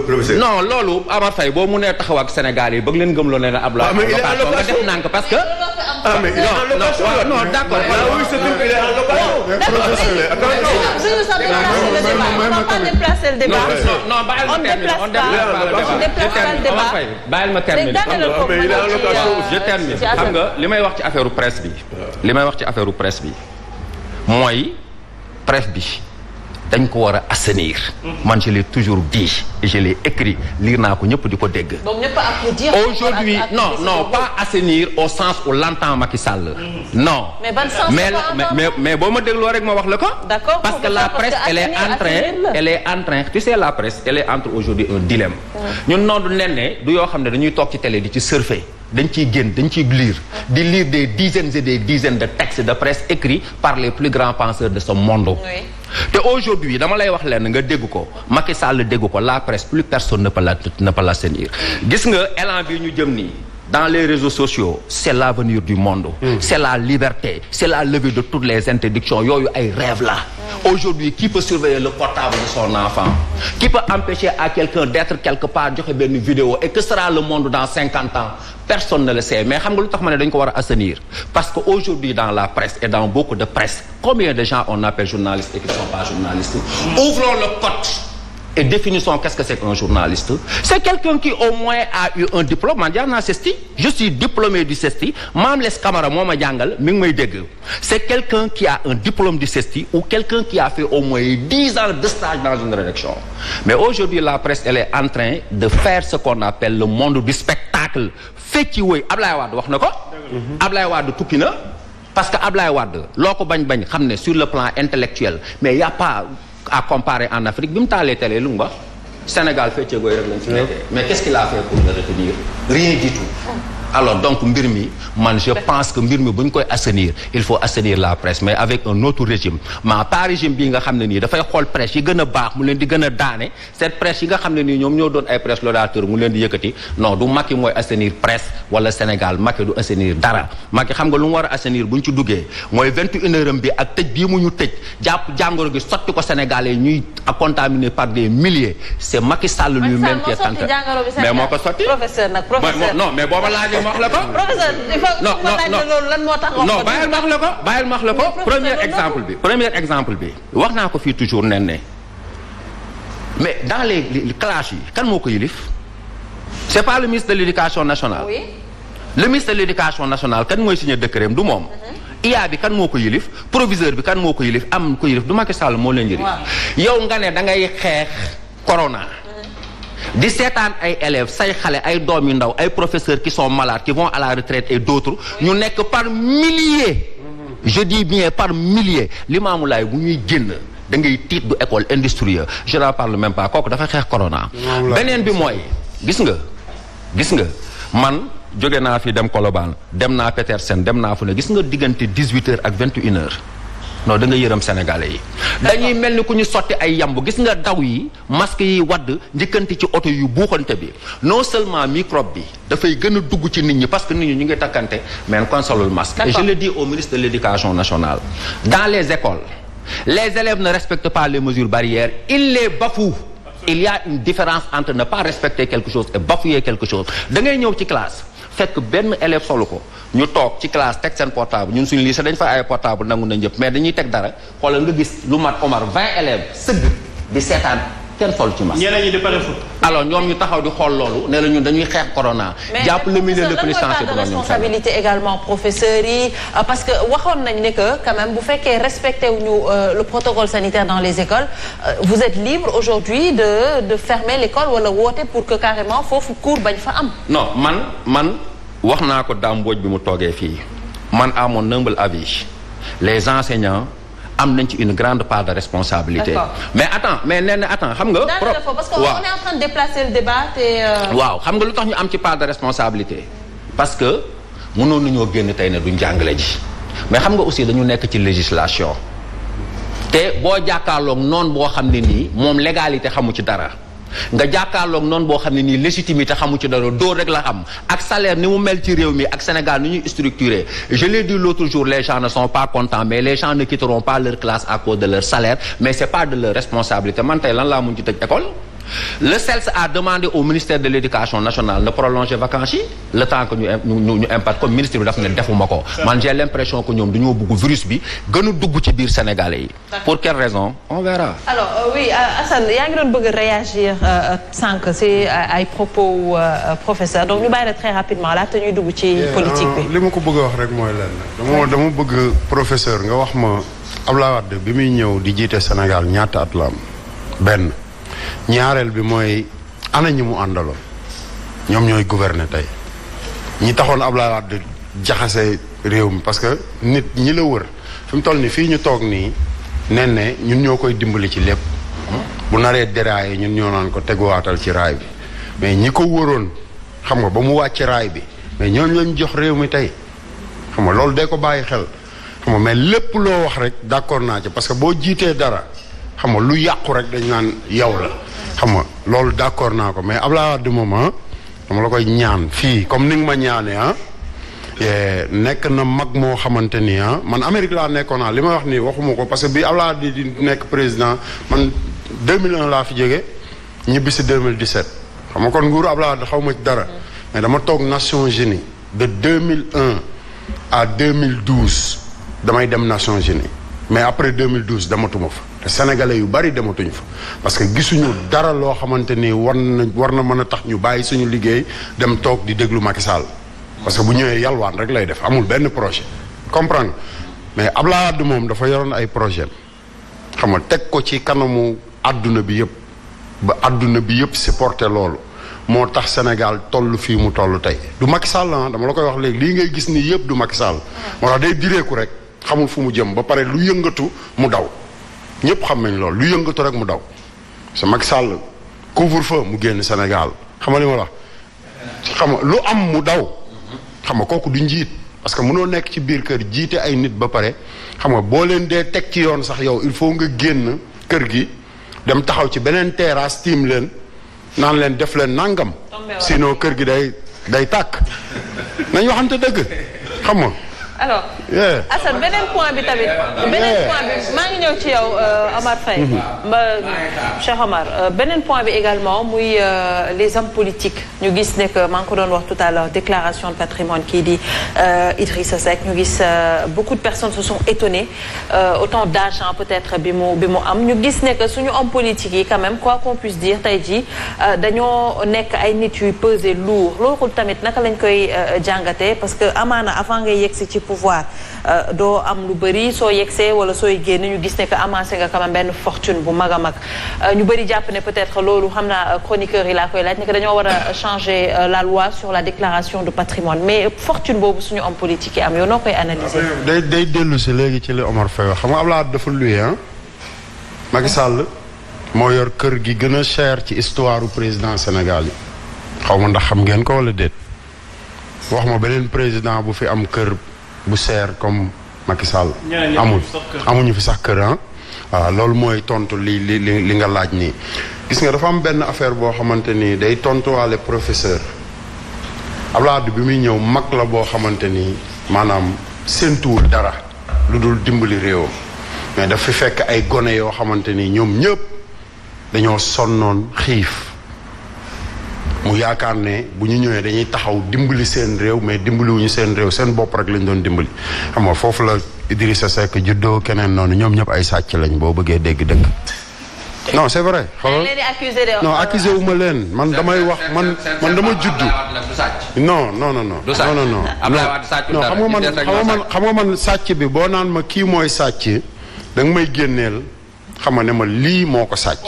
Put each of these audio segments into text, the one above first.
professeur. non loolu Amar Faye boo munee taxaw ak Sénégal yi bëgg leen gëmloo ne Abdoulaye. mais il est en location nga def nànk parce que. mais il est en location. non d'accord. oui c'est vrai il est en location. déplacer le débat. non bàyyil ma terminer. je termine xam nga li may wax ci affaire presse bi. li may wax ci affaire presse bi mooy presse bi dañ ko war a assainir. man je l'ai toujours dit et je l'ai écrit lire naa ko ñëpp di ko dégg. donc ñëpp a applaudir. aujourd'hui non pas assainir au sens où l'entend Macky Sall. non. mais ban sens mais boo ma dégloo rek ma wax la ko. d'accord parce que la presse elle est en train tu sais la presse elle est entre aujourd'hui un dilemme. ñun noonu ne du yoo xam ne dañuy toog ci télé di ci surfer. dañ ciy génn dañ ciy lire di lire des dizaines et des dizaines de textes de presse écrits par les plus grands penseurs de ce monde. Oui. te aujourd'hui dama lay wax leen nga dégg ko Macky Sall dégg ko la presse plus personne ne peut l'assainir. gis nga élan bi ñu jëm nii dans les réseaux sociaux c'est l'avenir du monde. C'est la liberté c'est la levée de toutes les interdictions yooyu ay rêve là. Aujourd'hui qui peut surveiller le portable de son enfant? Qui peut empêcher à quelqu'un d'être quelque part joxe benn vidéo et que sera le monde dans 50 ans? Personne ne le sait mais xam nga lu tax ma ne dañ ko war a assainir parce que aujourd'hui dans la presse et dans beaucoup de presse combien de gens on appelle journalistes et qui ne sont pas journalistes? Ouvrons le code et définissons qu'est-ce que c'est qu'un journaliste. C'est quelqu'un qui au moins a eu un diplôme man jaar naa CESTI je suis diplômé du CESTI Mame Less Camara moo ma jàngal mi ngi may dégg. C'est quelqu'un qui a un diplôme du CESTI ou quelqu'un qui a fait au moins 10 ans de stage dans une rédaction. Mais aujourd'hui la presse elle est en train de faire ce qu'on appelle le monde du spectacle. fecci woy Ablaye Wade wax na ko. Ablaye Wade tukki na parce que Ablaye Wade loo ko bañ xam ne sur le plan intellectuel mais y a pas à comparer en Afrique bi mu taalee télé lu mu wax Sénégal fecce gooy rek lañ ci nekkee mais qu'est-ce qu'il a fait pour le retenir? Rien du tout. Alors donc mbir mi man je pense que mbir mi bu ñu koy assainir il faut assainir la presse mais avec un autre régime mais pas régime bii nga xam ne nii dafay xool presse yi gën a baax mu leen di gën a daane cette presse yi nga xam ne nii ñoom ñoo doon ay presse laudateur mu leen di yëkkati non du Macky mooy assainir presse wala Sénégal Macky du assainir dara Macky xam nga lu mu war a assainir bu ñu ci duggee mooy 21h bi ak tëj bii mu ñu tëj jàpp jàngoro gi sotti ko Sénégalais ñuy contaminé par des milliers c'est Macky Sall lui-même qui est en train mais moo ko sotti non mais booba laajee ma wax la ko. professeur il faut loolu lan moo tax. non bàyyil ma wax la ko premier exemple bi wax naa ko fii toujours nen ne mais dans les classes yi kan moo ko yilif c'est pas le ministre de l'éducation nationale. Oui. Le ministre de l'éducation nationale kan mooy signé décret du moom. IA bi kan moo ko yilif proviseur bi kan moo ko yilif am ko yilif du Macky Sall moo leen yilif. yow nga ne da ngay xeex corona. di seetaan ay élèves say xale ay doom yu ndaw ay professeurs qui sont malades qui vont à la retraite et d'autres ñu nekk par milliers je dis bien par milliers Limamou Laye bu ñuy génn da ngay tiit du école industrielle je n'en parle même pas kooku dafa xeex corona beneen bi mooy gis nga man jóge naa fi dem Colobane dem naa Petersen dem naa fu ne gis nga diggante 18h ak 21h non da nga yërëm sénégalais yi dañuy mel ni ku ñu sotti ay yamb gis nga daw yi masque yi wadd njëkkante ci oto yu buuxante bi non seulement microbe bi dafay gën a dugg ci nit ñi parce que nit ñi ñu ngi takkante mais kon solul masque et je le dis au ministre de l'éducation nationale dans les écoles les élèves ne respectent pas les mesures barrières ils les bafouent il y a une différence entre ne pas respecter quelque chose et bafouer quelque chose da ngay ñëw ci classe fekk benn élève solu ko ñu toog ci classe teg seen portable ñun suñu lycée dañ fa ay portable nangu nañ ñëpp mais dañuy teg dara xoolal nga gis lu mat Omar 20 élèves sëgg di seetaan kenn sol ci masque. ñeneen ñi di pare foot. alors ñoom ñu taxaw di xool loolu nee na ñun dañuy xeex corona. jàpp le milieu de pénitentiaire mais responsabilité également professeurs yi parce que waxoon nañ ne que quand même bu fekkee respecté wuñu le protocole sanitaire dans les écoles vous êtes libre aujourd'hui de fermer l'école wala woote pour que carrément foofu cours bañ fa am. non man wax naa ko Dame Mbodj bi mu toogee fii man à mon humble avis les enseignants am nañ ci une grande part de responsabilité. mais nee na xam nga. parce que on est en train de déplacer le débat te. waaw xam nga lu tax ñu am ci part de responsabilité parce que mënoon nañoo génn tey ne duñ jàngale ji mais xam nga aussi dañu nekk ci législation te boo jàkkaarloog noonu boo xam ne nii moom légalité xamu ci dara. nga jàkkaarloog noonu boo xam ne nii légitimité xamu ci dara dóor rek la xam ak salaire ni mu mel ci réew mi ak Sénégal ni ñuy structuré je l'ai dit l'autre jour les gens ne sont pas contents mais les gens ne quitteront pas leur classe à cause de leur salaire mais c'est pas de leur responsabilité man tey lan laa mun ci tëj école le CELS a demandé au ministère de l'éducation nationale de prolonger vacances yi le temps que ñu impact comme ministre bi daf ne defuma ko man j'ai l'impression que ñoom dañoo bëgg virus bi gën a dugg ci biir Sénégalais yi pour quelle raison on verra. alors oui Assane yaa ngi doon bëgg a réagir sànq si ay propos professeur donc ñu bàyyi la très rapidement laata ñuy dugg ci politique bi. li ma ko bëgg a wax rek mooy lenn dama bëgg professeur nga wax ma Abdoulaye Wade bi muy ñëw di jiite Sénégal ñaata at la am benn ñaareel bi mooy ana ñi mu àndaloon ñoom ñooy gouverner tey ñi taxoon Abdoulaye Wade jaxase réew mi parce que nit ñi la wër fi mu toll nii fii ñu toog nii nen ne ñun ñoo koy dimbali ci lépp bu naree déraillé ñun ñoo naan ko teguwaatal ci raay bi mais ñi ko wëroon xam nga ba mu wàcc raay bi mais ñooñu lañ jox réew mi tey xam nga loolu day ko bàyyi xel xam nga mais lépp loo wax rek d'accord naa ci parce que boo jiitee dara xam nga lu yàqu rek dañ naan yow la xam nga loolu d'accord naa ko mais Abdoulaye Wade moom dama la koy ñaan fii comme ni nga ma ñaanee nekk na mag moo xamante ni man Amérique laa nekkoon li may wax nii waxuma ko parce que bi Abdoulaye Wade di nekk président man 2001 laa fi jóge ñibbi si 2017 xam nga kon nguuru Abdoulaye Wade xaw ma ci dara mais dama toog Nations Unies de 2001 à 2012 damay dem Nations Unies mais après 2012 dematuma fa te sénégalais yu bari dematuñ fa parce que gisuñu dara loo xamante ni war na mën a tax ñu bàyyi suñu liggéey dem toog di déglu Macky Sall parce que bu ñëwee yalwaan rek lay def amul benn projet comprendre mais Abdoulaye Wade moom dafa yoroon ay projet xam nga teg ko ci kanamu adduna bi yëpp ba adduna bi yëpp supporté loolu moo tax Sénégal toll fii mu toll tey du Macky Sall dama la koy wax léegi lii ngay gis nii yëpp du Macky Sall moo tax day direeku rek xamul fu mu jëm ba pare lu yëngatu mu daw ñëpp xam nañ loolu lu yëngatu rek mu daw sa Macky Sall couvre-feu mu génn Sénégal xam nga li ma la xam nga lu am mu daw xam nga kooku du njiit parce que mënoo nekk ci biir kër jiite ay nit ba pare xam nga boo leen dee teg ci yoon sax yow il faut nga génn kër gi dem taxaw ci beneen terrasse tiim leen naan leen def leen nangam sinon kër gi day tàkk nañ waxante dëgg xam nga. alors Assane beneen point bi tamit beneen point bi maa ngi ñëw ci yow Omar Faye Cheikh Omar beneen point bi également muy les hommes politiques ñu gis ne que maa ngi ko doon wax tout à l'heure déclaration de patrimoine kii di Idrissa Seck ñu gis beaucoup de personnes se sont étonnées autant d'argent peut-être bi mu am ñu gis ne que suñu hommes politiques yi quand même quoi qu'on puisse dire tey jii dañoo nekk ay nit yuy peser lourd loolu tamit naka lañ koy jàngatee parce que amaana avant ngay yegsi ci pouvoir doo am lu bëri soo yegsee wala sooy génn ñu gis ne que amassé nga quand même benn fortune bu mag a mag ñu bëri jàpp ne peut-être loolu xam naa chroniqueur yi laa koy laaj ne que dañoo war a changer la loi sur la déclaration de patrimoine mais fortune boobu suñu homme politique yi am yow noo koy analyser. day dellu si léegi ci li Omar Faye wax xam nga Abdoulaye dafa luye Macky Sall moo yor kër gi gën a cher ci histoire président Sénégal yi xaw ma ndax xam ngeen ko wala déet wax ma beneen président bu fi am kër bu seer comme Macky Sall amuñu fi sax kër waaw loolu mooy tontu li nga laaj nii gis nga dafa am benn affaire boo xamante ni day tontuwaale professeur Abdoulaye Wade bi muy ñëw mag la boo xamante ni maanaam séentuwul dara lu dul dimbali réewam mais daf fi fekk ay gone yoo xamante ni ñoom ñëpp dañoo sonnoon xiif mu yaakaar ne bu ñu ñëwee dañuy taxaw dimbali seen réew mais dimbaliwuñu seen réew seen bopp rek lañ doon dimbali xam nga foofu la Idrissa Seck juddoo keneen noonu ñoom ñëpp ay sàcc lañ boo bëggee dégg dëgg non c'est vrai non accusé wu ma leen man damay wax man dama juddu non xam nga man sàcc bi boo naan ma kii mooy sàcc da nga may génneel xam nga ne ma lii moo ko sàcc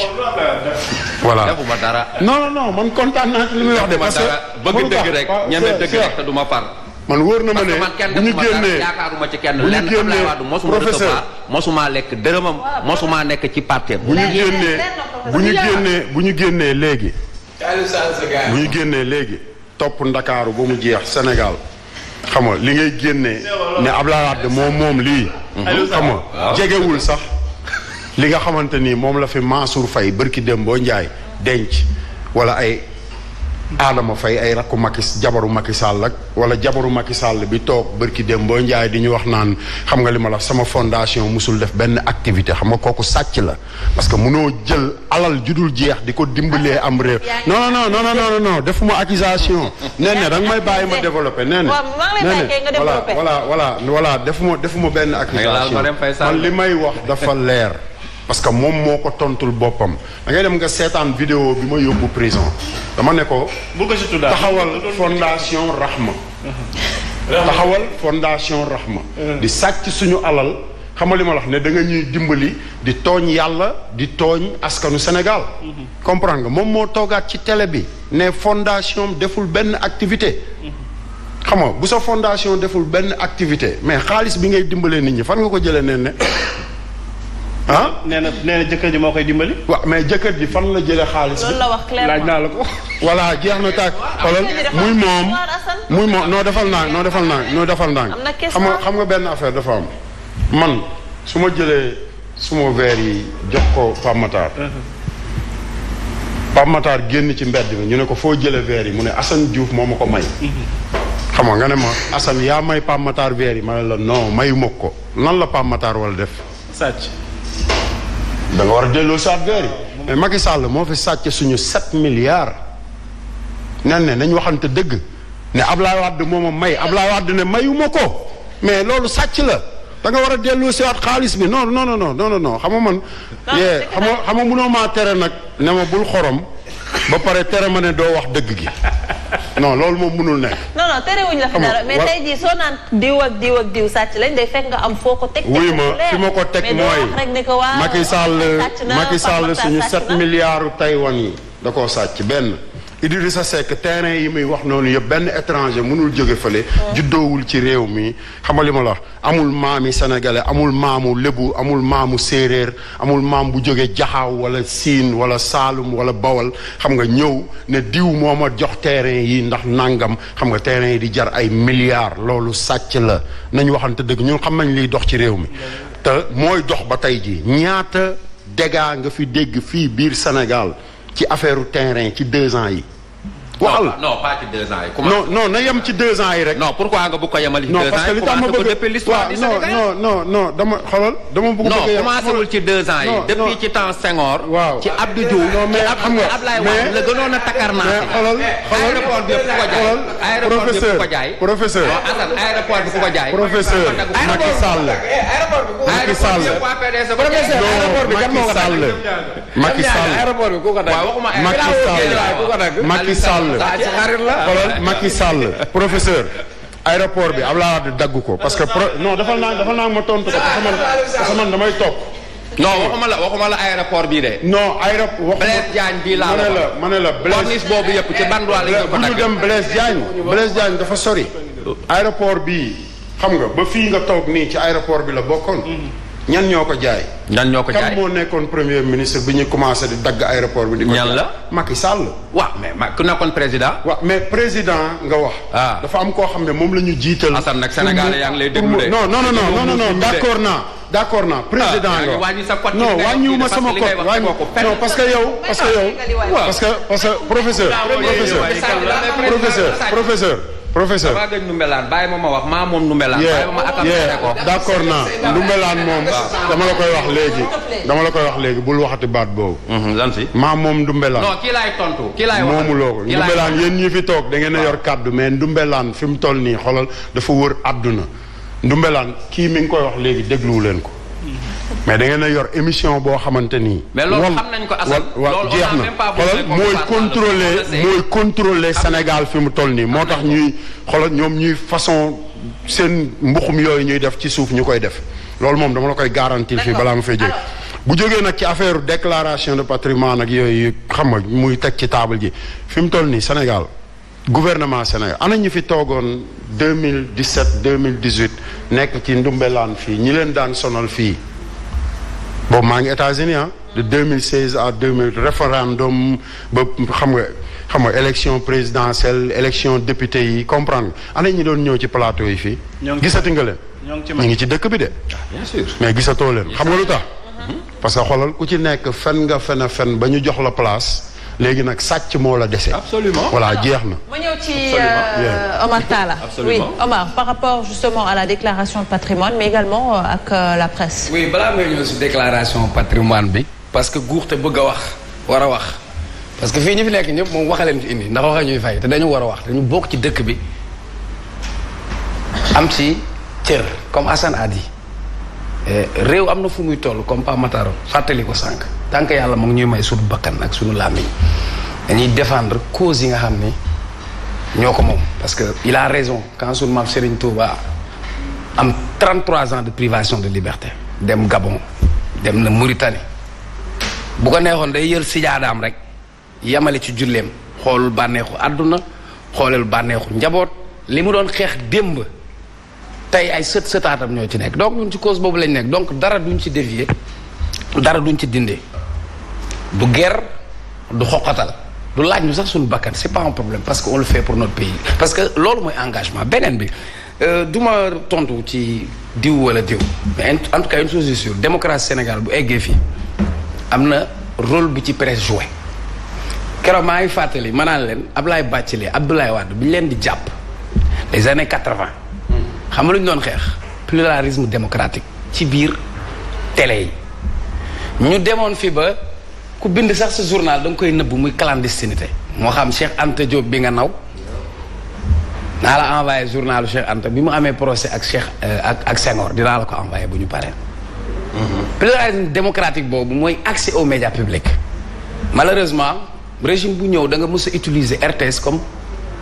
voilà defuma dara non man kontaan naa ci li muy wax de parce que bëgg dëgg rek ñeme dëgg rek te du ma far man wóor na ma ne bu ñu génnee yaakaaruma ci kenn lenn Abdoulaye Wade mosuma recevoir mosuma lekk dërëmam mosuma nekk ci parti bu ñu génnee léegi topp Ndakaaru ba mu jeex Sénégal xam nga li ngay génnee ne Abdoulaye Wade moom lii xam nga jegewul sax li nga xamante ni moom la fi Mansour Faye bërki dem boo njaay denc wala ay Adama Faye ay rakku jabaru Macky Sall ak wala jabaru Macky Sall bi toog bërki dem boo njaay di ñu wax naan xam nga li ma la sama fondation musul def benn activité xam nga kooku sàcc la parce que munoo jël alal judul jeex di ko dimbalee am réew non defuma accusation nee ne danga may bàyyi ma développé nee voilà defuma benn accusation man li may wax dafa leer parce que moom moo ko tontul boppam da ngay dem nga seetaan vidéo bi ma yóbbu prison dama ne ko taxawal fondation Rahma taxawal fondation Rahma di sàcc suñu alal xamal li ma wax ne da nga ñuy dimbali di tooñ yàlla di tooñ askanu Sénégal comprendre nga moom moo toogaat ci télé bi ne fondation deful benn activité xam nga bu sa fondation deful benn activité mais xaalis bi ngay dimbalee nit ñi fan nga ko jëlee ne ah nee na jëkkër ji moo koy dimbali. waaw mais jëkkër ji fan la jëlee xaalis bi. loolu la wax clairement laaj naa la ko. voilà jeex na tàkk xoolal muy moom noo defal ndànk xam nga benn affaire dafa am man su ma jëlee suma verre yi jox ko Pape Matar génn ci mbedd mi ñu ne ko foo jëlee verre yi mu ne Assane Diouf moo ma ko may. xam nga ne ma Assane yaa may Pape Matar verre yi ma ne la non mayu ma ko lan la Pape Matar wala def. sàcc. da nga war a delloo saat verre yi mais Macky Sall moo fi sàcc suñu 7 milliards nen ne nañ waxante dëgg ne Ablaye Wade moo ma may Ablaye Wade ne mayuma ko mais loolu sàcc la da nga war a delloo siwaat xaalis bi non xam nga man yee xam nga mënoo maa tere nag ne ma bul xorom ba pare tere ma ne doo wax dëgg gi non loolu moom mënul nekk. non terewuñ la fi dara mais tey jii soo naan diw ak diw sàcc lañ day fekk nga am foo ko teg. wuy ma fi ma ko teg mooy Macky Sall suñu 7 milliards Taïwan yi da koo sàcc benn. Idrissa Seck terrain yi muy wax noonu yëpp benn étranger mënul jóge fële. juddoowul ci réew mi xam nga li ma la wax amul maami sénégalais amul maamu lébu amul maamu séeréer amul maam bu jóge jaxaaw wala siin wala saalum wala bawal xam nga ñëw ne diw moo ma jox terrain yi ndax nangam xam nga terrain yi di jar ay milliards loolu sàcc la nañu waxante dëgg ñun xam nañ liy dox ci réew mi te mooy dox ba tey jii ñaata dégâts nga fi dégg fii biir Sénégal ci affaire terrain ci 2 ans yi. waxal non pas ci 2 ans yi. non na yem ci 2 ans yi rek. non pourquoi nga bëgg ko yemali ci 2 ans yi. non parce que li tax ma bëgg non dama xoolal dama bëgg. non commencé wul ci 2 ans yi. depuis ci temps Senghor. waaw ci Abdou Diouf. non mais xam nga Ablaye Wade la gënoon a takarnaase. mais aéroport bi ku ko jaay. aéroport bi ku ko jaay. professeur Assane aéroport bi ku ko jaay. professeur Macky Sall. Macky Sall. Macky Sall. aéroport bi ku ko dagg. waaw waxuma Macky Sall. Macky Sall professeur aéroport bi Abdoulaye Wade dagg ko parce que non dafal naa ma tontu ko parce que man damay topp. non waxuma la aéroport bii de. non aéroport Blaise Diagne bii laa la ma ne la corniche boobu yëpp ci ban droit la ñu ko dagg. bu ñu dem Blaise Diagne dafa sori. aéroport bii xam nga ba fii nga toog nii ci aéroport bi la bokkoon. ñan ñoo ko jaay. kan moo nekkoon premier ministre bi ñu commencé di dagg aéroport bi. di ko ñan la Macky Sall. waaw mais ku nekkoon président. waaw mais président nga wax. dafa am koo xam ne moom la ñu jiital. Assane nag Sénégal yaa ngi lay déglu de. non d'accord naa président nga wax. non wàññiwuma sama code non parce que yow. parce que professeur damaa gëj Ndoumbelane bàyyi ma wax maa moom Ndoumbelane. bàyyi ma accaparé ko d'accord naa Ndoumbelane moom. dama la koy wax léegi bul waxati baat boobu. lan si maa moom Ndoumbelane. non kii laay tontu kii laay wax moomuloo ko Ndoumbelane yéen ñi fi toog da ngeen a yor kaddu mais Ndoumbelane fi mu toll nii xoolal dafa wër àdduna Ndoumbelane kii mi ngi koy wax léegi dégluwu leen ko. mais da ngeen a yor émission boo xamante ni. mais loolu xam nañ ko Assane loolu jeex na xoolal mooy contrôler Sénégal fi mu toll nii moo tax ñuy xoolal ñoom ñuy façon seen mbuxum yooyu ñuy def ci suuf ñu koy def loolu moom dama la koy garantir fii balaa ma fay jóge bu jógee nag ci affaire déclaration de patrimoine ak yooyu xam nga muy teg ci table ji fi mu toll nii Sénégal gouvernement Sénégal ana ñu fi toogoon 2017 2018 nekk ci Ndoumbelane fii ñi leen daan sonal fii. boobu maa ngi États-Unis de 2016 à 2000 référendum ba xam nga élection présidentielle élection député yi comprendre nga ana ñi doon ñëw ci plateau yi fii. gisati nga leen. ñu ngi ci dëkk bi de. bien sûr mais gisatoo leen xam nga lu tax. parce que xoolal ku ci nekk fen nga fen ba ñu jox la place léegi nag sàcc moo la dese. Absolument. voilà jeex na. ma ñëw ci Omar Talla. Absolument. Oui, Omar, par rapport justement à la déclaration de patrimoine mais également ak la presse. oui balaa ngay ñëw si déclaration patrimoine bi parce que guurte bëgg a wax war a wax parce que fii ñi fi nekk ñëpp moom waxa leen fi indi ndax waxa ñuy fay te dañu war a wax dañu bokk ci dëkk bi am ci cër comme Assane a dit réew am na fu muy toll comme Pa Mataro fàttali ko sànq tant que yàlla mu ngi ñuy may suñu bakkan ak suñu làmmiñ dañuy défendre cause yi nga xam ni ñoo ko moom parce que il a raison quand suñu maam Serigne Touba am 33 ans de privation de liberté dem Gabon dem na Mauritanie bu ko neexoon day yël sijaadaam rek yamale ci julleem xoolul bànneexu àdduna xoolul bànneexu njaboot li mu doon xeex démb tey ay sëtaatam ñoo ci nekk donc ñun ci cause boobu lañ nekk donc dara duñ ci dévier dara duñ ci dindee du guerre du xoqatal du laaj ñu sax suñu bakkan c'est pas un problème parce que on le fait pour notre pays parce que loolu mooy engagement beneen bi du ma tontu ci diw wala diw mais en tout cas une chose est sûre démocratie Sénégal bu eggee fii am na rôle bu ci presse joué keroog maa ngi fàttali ma naan leen Ablaye Bathily Abdoulaye Wade bi ñu leen di jàpp les années 80 xam nga lu ñu doon xeex pluralisme démocratique ci biir télé yi ñu demoon fi ba ku bind sax sa journal da nga koy nëbb muy clandestinité moo xam Cheikh Anta Diop bi nga naw naa la envoyé journalu Cheikh Anta bi mu amee procès ak Cheikh ak Senghor dinaa la ko envoyé bu ñu paree pluralisme démocratique boobu mooy accès aux médias publics malheureusement régime bu ñëw da nga mës a utiliser RTS comme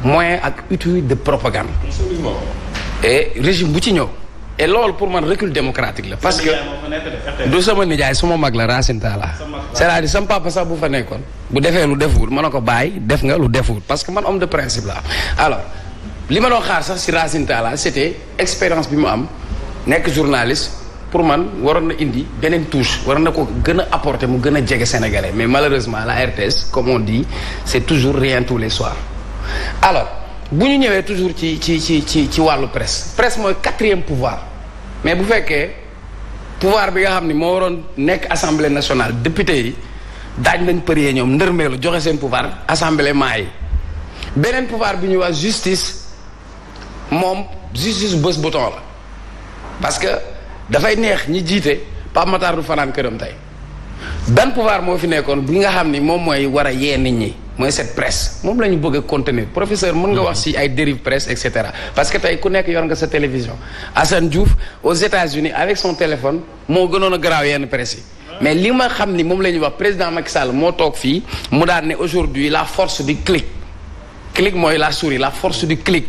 moyen ak outil de propagande. Absolument. et régime bu ci ñëw et loolu pour man recul démocratique la parce que du sama nijaay suma mag la Racine Talla c'est-à-dire sama papa sax bu fa nekkoon bu defee lu defuwul mën na ko bàyyi def nga lu defuwul parce que man homme de principe la alors li ma doon xaar sax si Racine Talla c'était expérience bi mu am nekk journaliste pour man waroon na indi beneen touche waroon na ko gën a apporter mu gën a jege sénégalais mais malheureusement la RTS comme on dit c'est toujours rien tous les soirs alors bu ñu ñëwee toujours ci wàllu presse mooy 4e pouvoir mais bu fekkee pouvoir bi nga xam ni moo waroon nekk assemblée nationale député yi daaj nañ përiyee ñoom ndërmeelu joxe seen pouvoir assemblée maa yi beneen pouvoir bi ñuy wax justice moom justice bës bouton la parce que dafay neex ñi jiite Pape Matar du fanaan këram tey ban pouvoir moo fi nekkoon bi nga xam ni moom mooy war a yee nit ñi mooy cette presse moom la ñu bëgg a contenir professeur mën nga wax ci ay dérive presse et cetera parce que tey ku nekk yor nga sa télévision Assane Diouf aux États-Unis avec son téléphone moo gënoon a garaaw yenn presse yi mais li ma xam ni moom la ñuy wax président Macky Sall moo toog fii mu daan ne aujourd'hui la force du clic mooy la souris la force du clic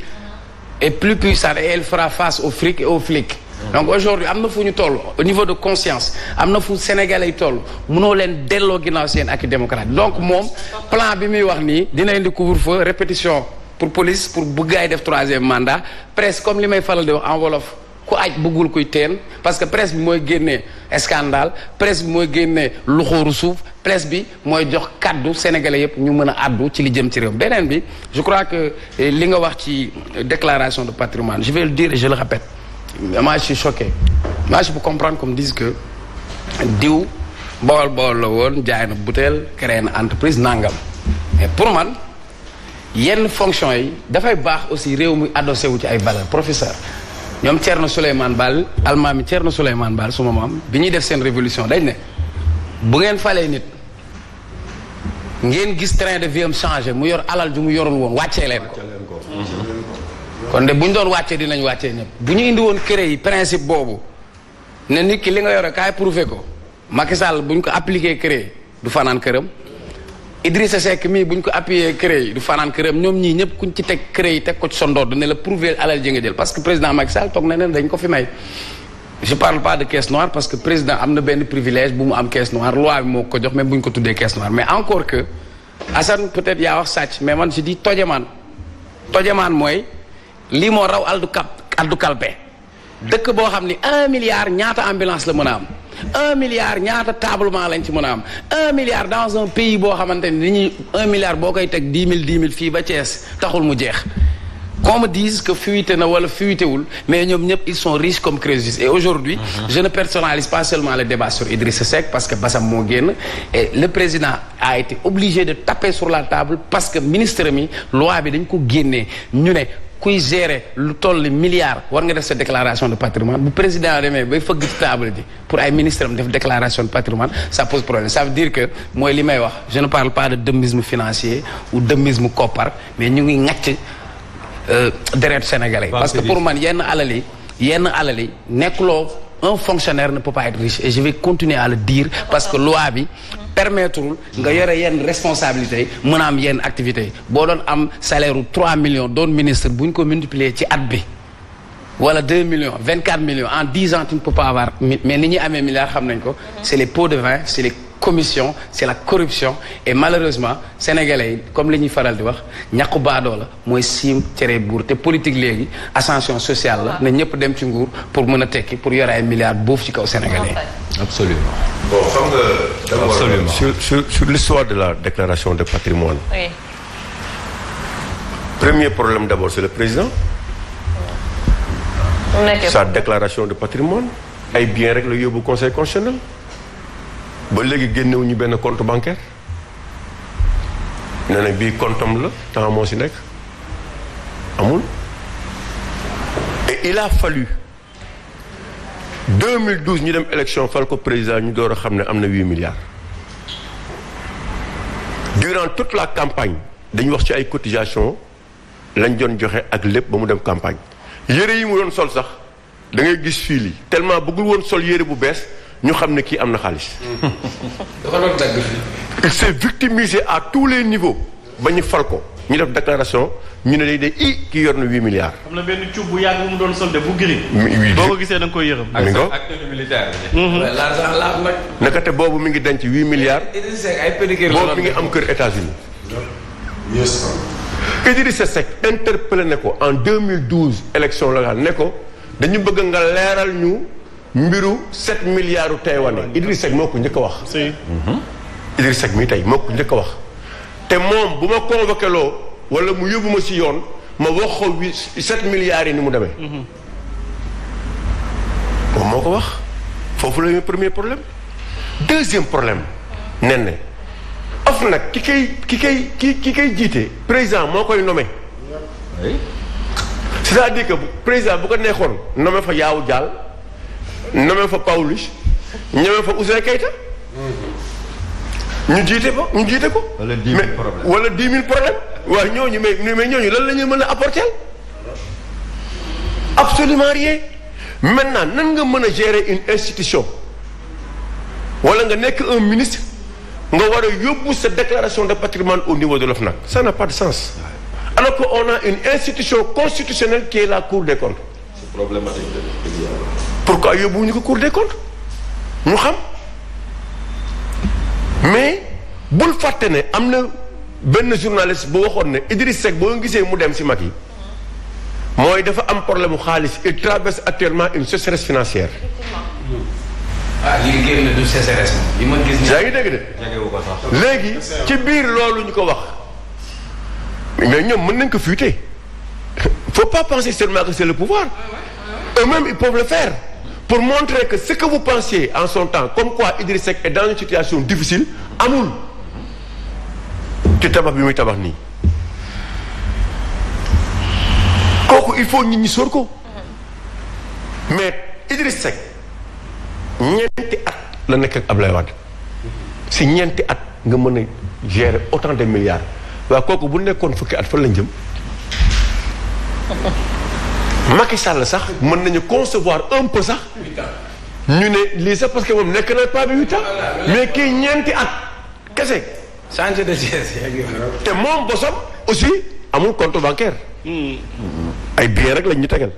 est plus puissante et elle fera face aux frics et aux flics donc aujourd'hui am na fu ñu toll au niveau de conscience am na fu Sénégalais yi toll mënoo leen delloo ginnaaw seen ak démocrate donc moom plan bi muy wax nii dina indi couvre-feu répétition pour police pour bu gaay def 3e mandat presse comme li may faral di wax en wolof ku aj bëggul kuy teen parce que presse bi mooy génnee scandale presse bi mooy génnee luxóoru suuf presse bi mooy jox kaddu sénégalais yëpp ñu mën a addu ci li jëm ci réew beneen bi je crois que li nga wax ci déclaration de patrimoine je vais le dire et je le répète moi je suis choqué moi je peux comprendre comme disent que diw bawol la woon jaay na butéel créé na entreprise nangam mais pour man yenn fonction yi dafay baax aussi réew mi adossé wu ci ay valeurs professeur ñoom Thierno Souleymane Baal almaami Thierno Souleymane Baal suma maam bi ñuy def seen révolution dañ ne bu ngeen falee nit ngeen gis train de vie am changé mu yor alal ju mu yorul woon wàccee leen ko kon de bu ñu doon wàccee dinañ wàccee ñëpp bu ñu indi woon kër yi principe boobu ne nit ki li nga yore kaay prouvé ko Macky Sall bu ñu ko appliqué kër du fanaan këram Idrissa Seck mii bu ñu ko appuyer kër yi du fanaan këram ñoom ñii ñëpp kuñ ci teg kër yi teg ko ci sa ndodd ne la prouver alal ji nga jël parce que président Macky Sall toog na ne dañ ko fi may je parle pas de caisse noire parce que président am na benn privilège bu mu am caisse noire loi bi moo ko jox même bu ñu ko tuddee caisse noire mais encore que Assane peut-être yaa wax sàcc mais man je dis tojemaan mooy lii moo raw addu kalpe dëkk boo xam ni 1 milliard ñaata ambulance la mën a am 1 milliard ñaata tablement lañ ci mën a am 1 milliard dans un pays boo xamante ni dañuy 1 milliard boo koy teg 10 000 fii ba Thiès taxul mu jeex qu'on me dise que fuité na wala fuitéwul mais ñoom ñëpp ils sont riches comme Crésus et aujourd'hui je ne personnalise pas seulement le débat sur Idrissa Seck parce que Bassam moo génn et le président a été obligé de taper sur la table parce que ministre mi loi bi dañ ko génnee ñu ne kuy gérer lu toll milliard war nga def sa déclaration de patrimoine bu président demee bay fëgg ci table ji pour ay ministres am def déclaration de patrimoine ça pose problème ça veut dire que mooy li may wax je ne parle pas de dëmmisme financier ou dëmmisme koppar mais ñu ngi ŋàcc deret sénégalais parce que pour man yenn alal yi nekkuloo un fonctionnaire ne peut pas être riche et je vais continuer à le dire parce que loi bi permettrul nga yore yenn responsabilités yi mën a am yenn activités yi boo doon am salaire u 3 millions doon ministre bu ñu ko multiplier ci at bi wala 2 millions 24 millions en 10 ans tu ne peux pas avoir mais ni ñuy amee milliards xam nañ ko c'est les pots de vin c'est les commissions c'est la corruption et malheureusement sénégalais yi comme li ñuy faral di wax ñàkku baadoo la mooy siim cere buur te politique léegi ascension sociale la na ñëpp dem ci nguur pour mën a tekki pour yore ay milliards boofu ci kaw sénégalais yi. Absolument. Bon, xam nga d'abord sur l'histoire de la déclaration de patrimoine. Oui. Premier problème d'abord c'est le président. Sa déclaration de patrimoine ay bien rek la yóbbu conseil constitutionnel. ba léegi génnewuñu benn compte bancaire nee na bii comptam la temps moo si nekk amul et il a fallu 2012 ñu dem élection fal ko président ñu door a xam ne am na 8 milliards durant toute la campagne dañu wax ci ay cotisations lañ doon joxe ak lépp ba mu dem campagne yére yi mu doon sol sax da ngay gis fii lii tellement bëggul woon sol yére bu bees ñu xam ne kii am na xaalis. dafa doon dagg fii. il s'est victimisé à tous les niveaux ba ñu fal ko ñu def déclaration ñu ne day kii yor na 8 milliards. am na benn cuub bu yàgg bu mu doon solde bu gris. boo ko gisee da nga koy yërëm. mi ngo acteur militaire l'argent laab nag. naka te boobu mi ngi denc 8 milliards. Idrissa Seck ay pédicure boobu mi ngi am kër États-Unis. Idrissa Seck interpellé ne ko en 2012 élection locale ne ko dañu bëgg nga leeral ñu. mbiru 7 milliards u Taïwanais Idriss Seck moo ko njëkk a wax. si. Idriss Seck mii tey moo ko njëkk a wax. te moom bu ma convoqué loo wala mu yóbbu ma si yoon ma wax ko 7 milliards yi ni mu demee. moom moo ko wax foofu la ñu premier problème. deuxième problème nen ne of nag ki koy jiite président moo koy nommé. c'est-à-dire que président bu ko neexoon nommé fa Yawou Dial. nommé fa Pawlish ñëwee fa Ouzin Keïta ñu jiite ko. wala 10 000 problèmes wala 10 000 problèmes. waaw ñooñu mais ñooñu lan la ñuy mën a apporter absolument rien maintenant nan nga mën a gérer une institution wala nga nekk un ministre nga war a yóbbu sa déclaration de patrimoine au niveau de l'OFNAC ça n'a pas de sens alors que on a une institution constitutionnelle qui est la Cour des comptes. c'est problématique. Pourquoi yóbbuwuñu ko Cour des comptes ñu xam mais bul fàtte ne am na benn journaliste bu waxoon ne Idriss Seck boo gisee mu dem si mag yi mooy dafa am problème mu xaalis il traverse actuellement une sécheresse financière. li génn du sécheresse yi ma gis. yaa ngi dégg de. léegi ci biir loolu ñu ko wax mais ñoom mën nañ ko fuiter faut pas penser seulement que c'est le pouvoir eux-mêmes ils peuvent le faire. pour montrer que ce que vous pensiez en son temps comme quoi Idriss Seck est dans une situation difficile amul ci tabax bi muy tabax nii kooku il faut nit ñi sóor ko mais Idriss Seck ñeenti at la nekk ak Ablaye Wade si ñeenti at nga mën a gérer autant de milliards waaw kooku bu nekkoon fukki at fan lañ jëm Macky Sall sax mën nañu concevoir un peu sax ñu ne lii sax parce que moom nekk na pas bi 8 ans mais kii ñeenti at kese. changer de siège. te moom bosam aussi amul compte bancaire. ay bien rek lañ ñu tegal.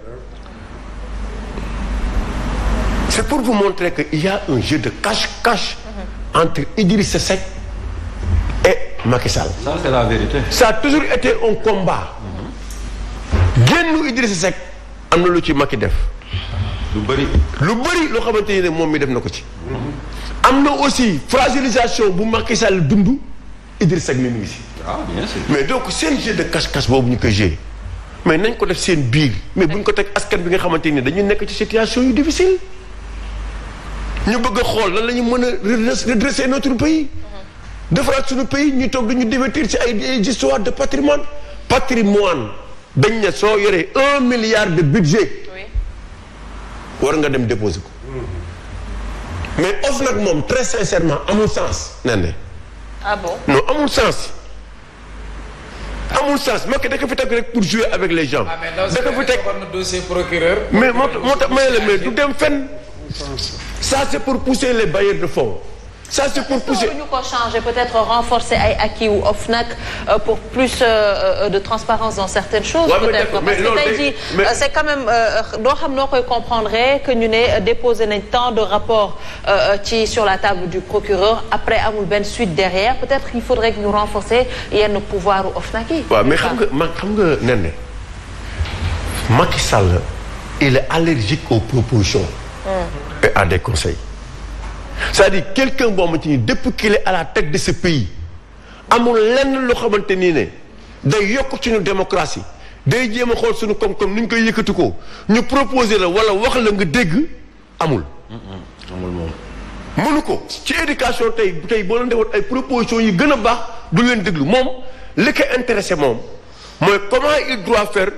c'est pour vous montrer que il y a un jeu de cache-cache entre Idrissa Seck et Macky Sall. Ça c'est la vérité. Ça a toujours été un combat. génnu Idrissa Seck am na lu ci Macky def. lu bëri loo xamante ne moom mi def na ko ci. am na aussi fragilisation bu Macky Sall dund Idrissa Seck mi ngi si. ah bien sûr. mais donc seen jeu de cache-cache boobu ñu koy jouer mais nañ ko def seen biir mais buñ ko teg askan bi nga xamante ni dañu nekk ci situation yu difficile ñu bëgg a xool lan la ñu mën a redresser notre pays defaraat suñu pays ñu toog duñu divertir ci ay histoires de patrimoine dañ ne soo yoree 1 milliard de budget war nga dem déposer ko mais OFNAC moom très sincèrement amul sens nen ah bon non amul sens Macky da ko fi teg rek pour jouer avec les gens. da ko fi teg dossier procureur. mais moo tax mais du dem fenn. ça c'est pour pousser les bailleurs de fonds. ça c'est pour pousser ñu ko changer peut-être renforcer ay acquis ou OFNAC pour plus de transparence dans certaines choses. Ouais, peut-être parce que tey jii c'est quand même doo xam noo koy comprendre que ñu ne déposer nañ tant de rapports sur la table du procureur après amul benn suite derrière peut-être il faudrait que ñu renforcer yenn pouvoir u OFNAC yi. waaw mais xam nga nen ne Macky Sall il est allergique aux propositions. et à des conseils. c'est-à-dire quelqu'un boo xamante ni depuis qu'il est à la tête de ce pays amul lenn loo xamante nii ne day yokk suñu démocratie day jéem a xool suñu koom-koom ni ñu koy yëkkati ko ñu proposer la wala wax la nga dégg amul. amul moom. mënu ko ci éducation tey boo leen defoon ay propositions yi gën a baax du leen déglu moom li ko intéressé moom mooy comment il doit faire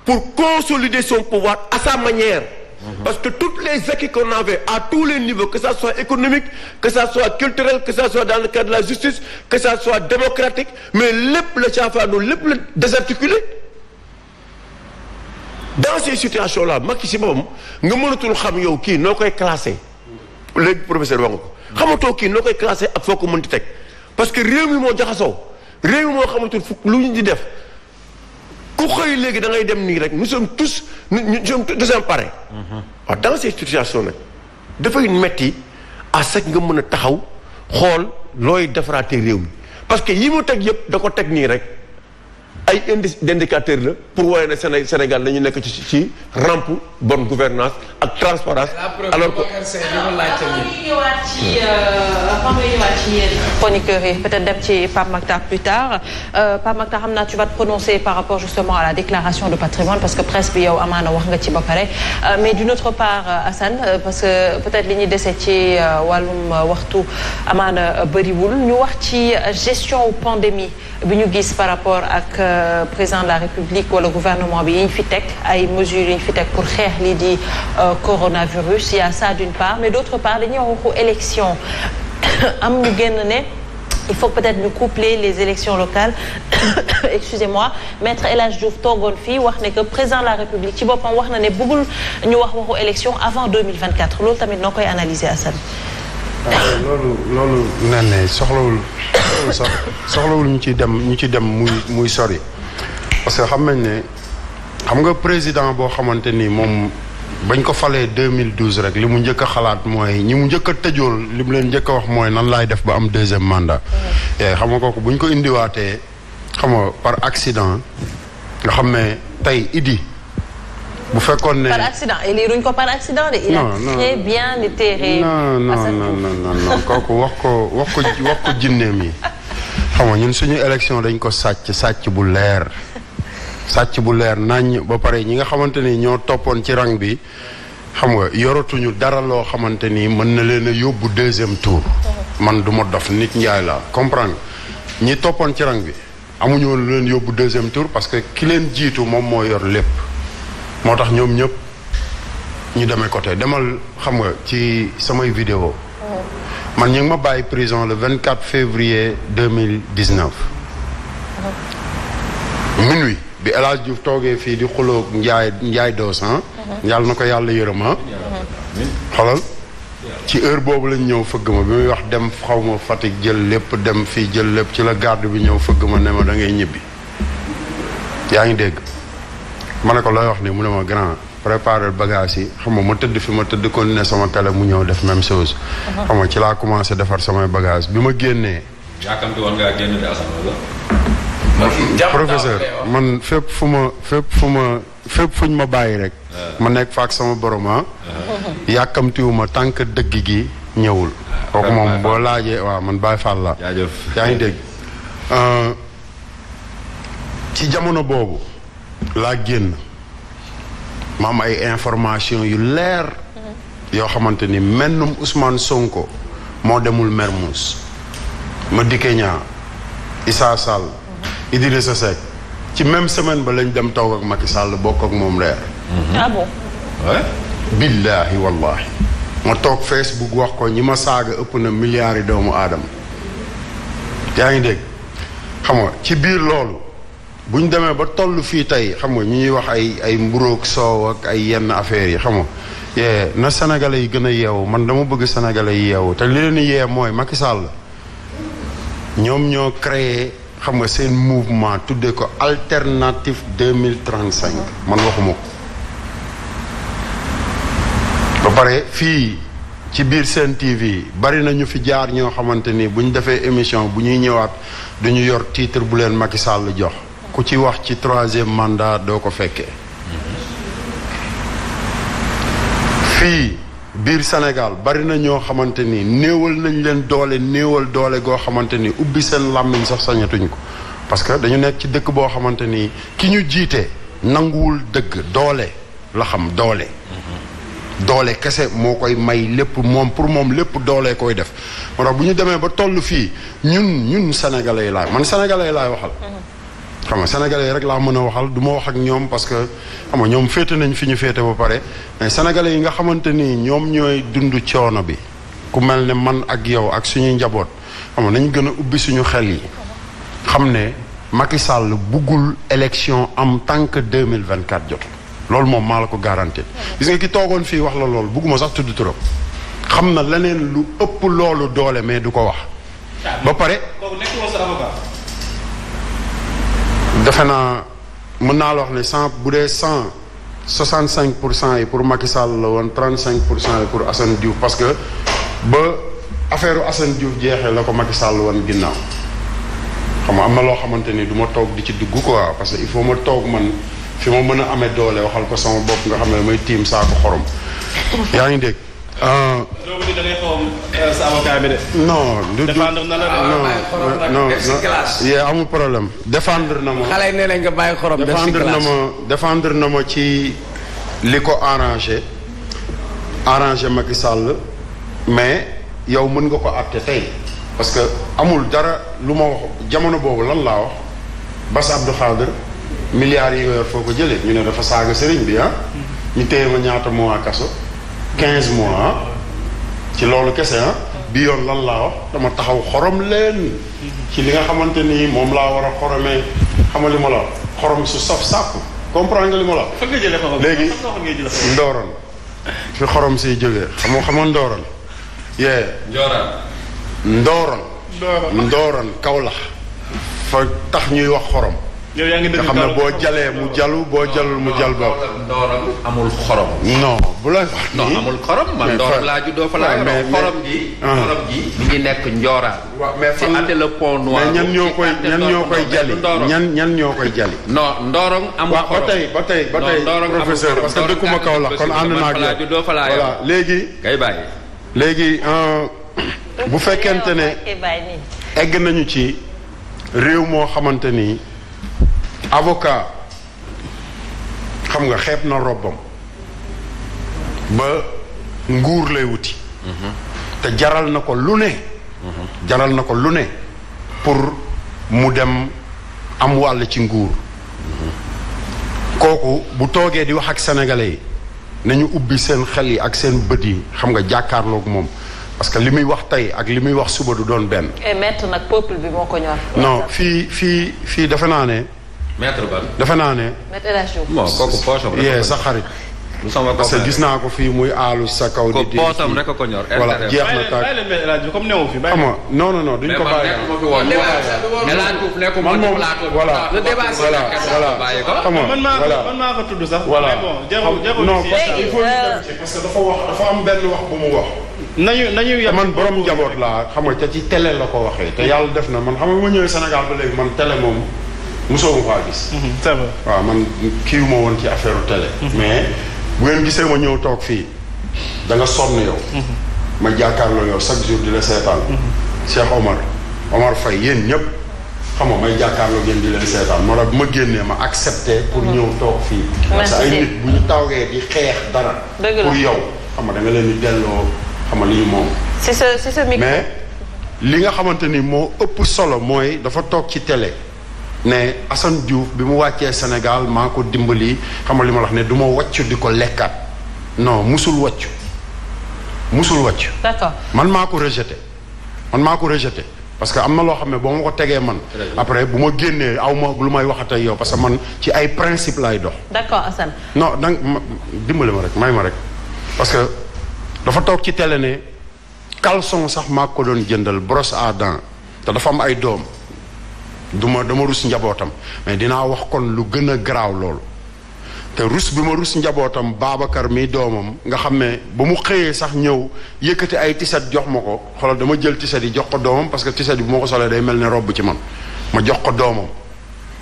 pour consolider son pouvoir à sa manière. Parce que tous les acquis qu'on avait à tous les niveaux, que ça soit économique, que ça soit culturel, que ça soit dans le cadre de la justice, que ça soit démocratique, mais lépp la caafaanoo lépp la désarticulé. Dans ces situations-là Macky si boppam nga mënatul xam yow kii noo koy classé léegi professeur wax nga ko xamatoo kii noo koy classé ak foo ko mënti teg parce que réew mi moo jaxasoo réew mi moo xamatul fukk lu ñu di def. ku xëy léegi da ngay dem nii rek nous sommes tous désemparés. waaw dans ces situations nag dafay metti à ce que nga mën a taxaw xool looy defaraatee réew mi parce que yi mu teg yëpp da ko teg nii rek ay indice d'indicateur la pour wane ne Sénégal dañu nekk ci rampe bonne gouvernance ak transparence alors que ñëwaat ci chroniqueurs yi peut-être dem ci Pape Makhtar plus tard Pape Makhtar xam naa tu vas te prononcer par rapport justement à la déclaration de patrimoine parce que presse bi yow amaana wax nga ci ba pare mais d'une autre part Assane parce que peut-être li ñuy dese ci wàllum waxtu amaana bëriwul ñu wax ci gestion pandémie bi ñu gis par rapport ak président de la République wala gouvernement bi yi ñu fi teg ay mesures yi ñu fi teg pour xeex lii di coronavirus il y a ça d'une part mais d'autre part dañuy wax waxu élection am ñu génn ne il faut peut-être ñu coupler les élections locales excusez-moi maître El Hadj Diouf toogoon fii wax ne que président de la République ci boppam wax na ne bëggul ñu wax waxu élection avant 2024 loolu tamit noo koy analyser Assane. loolu nee na soxlawul ñu ci dem muy sori parce que xam nga président boo xamante ni moom bañ ko falee 2012 rek li mu njëkk a xalaat mooy ñi mu njëkk a tëjool li mu leen njëkk a wax mooy nan laay def ba am deuxième mandat. xam nga kooku buñ ko indiwaatee xam nga par accident nga xam ne tey Idi. bu fekkoon ne par accident et lii ruñ ko par accident de. il a très bien été. non kooku wax ko jinneem yi xam nga ñun suñu élection dañ ko sàcc bu leer nañ ba pare ñi nga xamante ni ñoo toppoon ci rang bi xam nga yoratuñu dara loo xamante ni mën na leen a yóbbu deuxième tour. man du ma dof nit njaay la comprendre ñi toppoon ci rang bi amuñu woon leen yóbbu deuxième tour parce que ki leen jiitu moom moo yor lépp. moo tax ñoom ñëpp ñu demee côté demal xam nga ci samay vidéo man ñu ngi ma bàyyi prison le 24 février 2019 minuit bi El Hadj Diouf toogee fii di xuloo Njaay Doos yàlla na ko yàlla yërëma xolal ci heure boobu lañ ñëw fëgg ma bi muy wax dem xaw ma Fatick jël lépp dem fii jël lépp ci la garde bi ñëw fëgg ma ne ma da ngay ñibbi yaa ngi dégg ma ne ko looy wax ni mu ne ma grand préparer bagage yi xam nga ma tëdd fi ma tëdd ko ne sama télé mu ñëw def même chose. xam nga ci laa commencé defar samay bagage bi ma génnee. yaakamti woon ngaa génn de Assane wala. professeur man fépp fuñ ma bàyyi rek. ma nekk fa ak sama borom yàkkamtiwuma tant que dëgg gi ñëwul. kooku moom boo laajee waaw man Baye Fall la. jaajëf yaa ngi dégg ci jamono boobu. laa génn ma am ay information yu leer yoo xamante ni mennum Ousmane Sonko moo demul Mermoz Madické Niang Issa Sall Idrissa Seck ci même semaine ba lañ dem toog ak Macky Sall bokk ak moom reer ah bon billaahi wallaahi ma toog Facebook wax ko ñi ma saaga ëpp na milliards yi doomu aadama yaa ngi dégg xam nga ci biir loolu bu ñu demee ba toll fii tey xam nga ñu ñuy wax ay mburoog soow ak ay yenn affaires yi xam nga na sénégalais yi gën a yeewu man dama bëgg sénégalais yi yeewu te li leen yee mooy Macky Sall ñoom ñoo créé xam nga seen mouvement tuddee ko alternative 2035 man waxuma ko ba pare fii ci biir Sen TV bari na ñu fi jaar ñoo xamante ni bu ñu defee émission bu ñuy ñëwaat dañu yor titre bu leen Macky Sall jox ku ci wax ci 3e mandat doo ko fekkee fii biir Sénégal bari na ñoo xamante ni néewal nañ leen doole néewal doole goo xamante ni ubbi seen làmmiñ sax sañatuñ ko parce que dañu nekk ci dëkk boo xamante ni ki ñu jiite nanguwul dëgg doole la xam doole doole kese moo koy may lépp moom pour moom lépp doole koy def moo tax bu ñu demee ba toll fii ñun sénégalais laay man sénégalais laay waxal xam nga sénégalais rek laa mën a waxal du ma wax ak ñoom parce que xam nga ñoom féete nañ fi ñu féete ba pare mais sénégalais yi nga xamante ni ñoom ñooy dund coono bi ku mel ne man ak yow ak suñuy njaboot xam nga nañ gën a ubbi suñu xel yi xam ne Macky Sall buggul élection am tant que 2024 jot loolu moom maa la ko garanti gis nga ki toogoon fii wax la loolu bugguma sax tudd trop xam na leneen lu ëpp loolu doole mais du ko wax ba pare defe naa mën naa la wax ne 100 bu dee 165% yi pour Macky Sall la woon 35% yi pour Assane Diouf parce que ba affaire Assane Diouf jeexee la ko Macky Sall woon ginnaaw xam nga am na loo xamante ni du ma toog di ci dugg quoi parce que il faut ma toog man fi ma mën a amee doole waxal ko sama bopp nga xam ne may tiim saako xorom yaa ngi dégg. loolu da ngay xaw sa avocat bi de. non du défendre na la non yee amul problème défendre na ma. xale yi nee nañ nga bàyyi xorom def si classe défendre na ma ci li ko arrangé Macky Sall mais yow mën nga ko àtte tey parce que amul dara lu ma wax jamono boobu lan laa wax Bass Abdou Khadre milliards yi nga yor foo ko jëlee ñu ne dafa saaga sëriñ bi ñu téye ma ñaata mois kaso 15 mois ci loolu kese bi yoon lan laa wax dama taxaw xorom leen ci li nga xamante ni moom laa war a xoromee xama li ma la xorom su saf sàpp comprendre nga li ma la fa nga jëlee xorom léegi ndooroon fi xorom siy jógee xam ndooroon yee ndooroon Kaolack fa tax ñuy wax xorom yow yaa ngi dëgg nga xam ne boo jalee mu jalu boo jalul mu jal ba ndooram amul xorom. non bu la wax non amul xorom man ndooram laa juddoo fa laa yoroo xorom gi mi ngi nekk njooraan. waaw mais ci ate le pont noir. mais ñan ñoo koy jali ñan ñoo koy jali. non ndooram amul xorom ba tey professeur parce que dëkkuma Kaolack kon ànd naa ak yow voilà léegi. kay bàyyi. léegi bu fekkente ne egg nañu ci réew moo xamante ni. avocat xam nga xeeb na robbam ba nguur lay wuti te jaral na ko lu ne pour mu dem am wàll ci nguur kooku bu toogee di wax ak sénégalais yi nañu ubbi seen xel yi ak seen bët yi xam nga jàkkaarloog moom parce que li muy wax tey ak li muy wax suba du doon benn. et maître nag peuple bi moo ko ñor. non fii defe naa ne. maître ban. defe naa ne. maître El Hadj Diouf. bon kooku poosam rek yee sa xarit. parce que gis naa ko fii muy aalu sa kaw. di ko poosam rek ko ñor. voilà jeex na tàkk bàyyi leen El Hadj Diouf comme newu fi bàyyi. xam nga non duñ ko bàyyi. man moom voilà xam nga man maa ko tudd sax. voilà mais bon jarul non parce que il faut parce que dafa am benn wax bu mu wax. nañu man borom njaboot laa xam nga te ci télé la ko waxee. te yàlla def na man xam nga ma ñëwee Sénégal ba léegi man télé moom mosoo ma faa gis. c'est vrai waaw man kiiwu ma woon ci affaire télé. mais bu ngeen gisee ma ñëw toog fii da nga sonn yow. ma jàkkaarloo yow chaque jour di la seetaan. Cheikh Omar Faye yéen ñëpp xam nga may jàkkaarloo ngeen di leen seetaan moo tax bu ma génnee ma accepté pour ñëw toog fii. parce que ay nit bu ñu tawgee di xeex dara. pour yow xam nga da nga leen di delloo xam nga li ñu moom. c'est ce micro. mais li nga xamante ni moo ëpp solo mooy dafa toog ci télé. ne Assane Diouf bi mu wàccee Sénégal maa ko dimbali xam nga li ma la wax ne du ma wàcc di ko lekkaat non musul wàcc. d'accord man maa ko rejeté parce que am na loo xam ne boo ma ko tegee man. après bu ma génnee aw ma lu may waxatee yow parce que man ci ay principe lay dox. d'accord Assane. non danga dimbali ma rek may ma rek parce que dafa toog ci télé ne caleçon sax maa ko doon jëndal brosse à dents te dafa am ay doom. dama rus njabootam mais dinaa wax kon lu gën a garaaw loolu te rus bi ma rus njabootam Babacar mi doomam nga xam ne ba mu xëyee sax ñëw yëkkati ay tiset jox ma ko xoolal dama jël tiset yi jox ko doomam parce que tiset yi bu ma ko solee day mel ne robb ci man ma jox ko doomam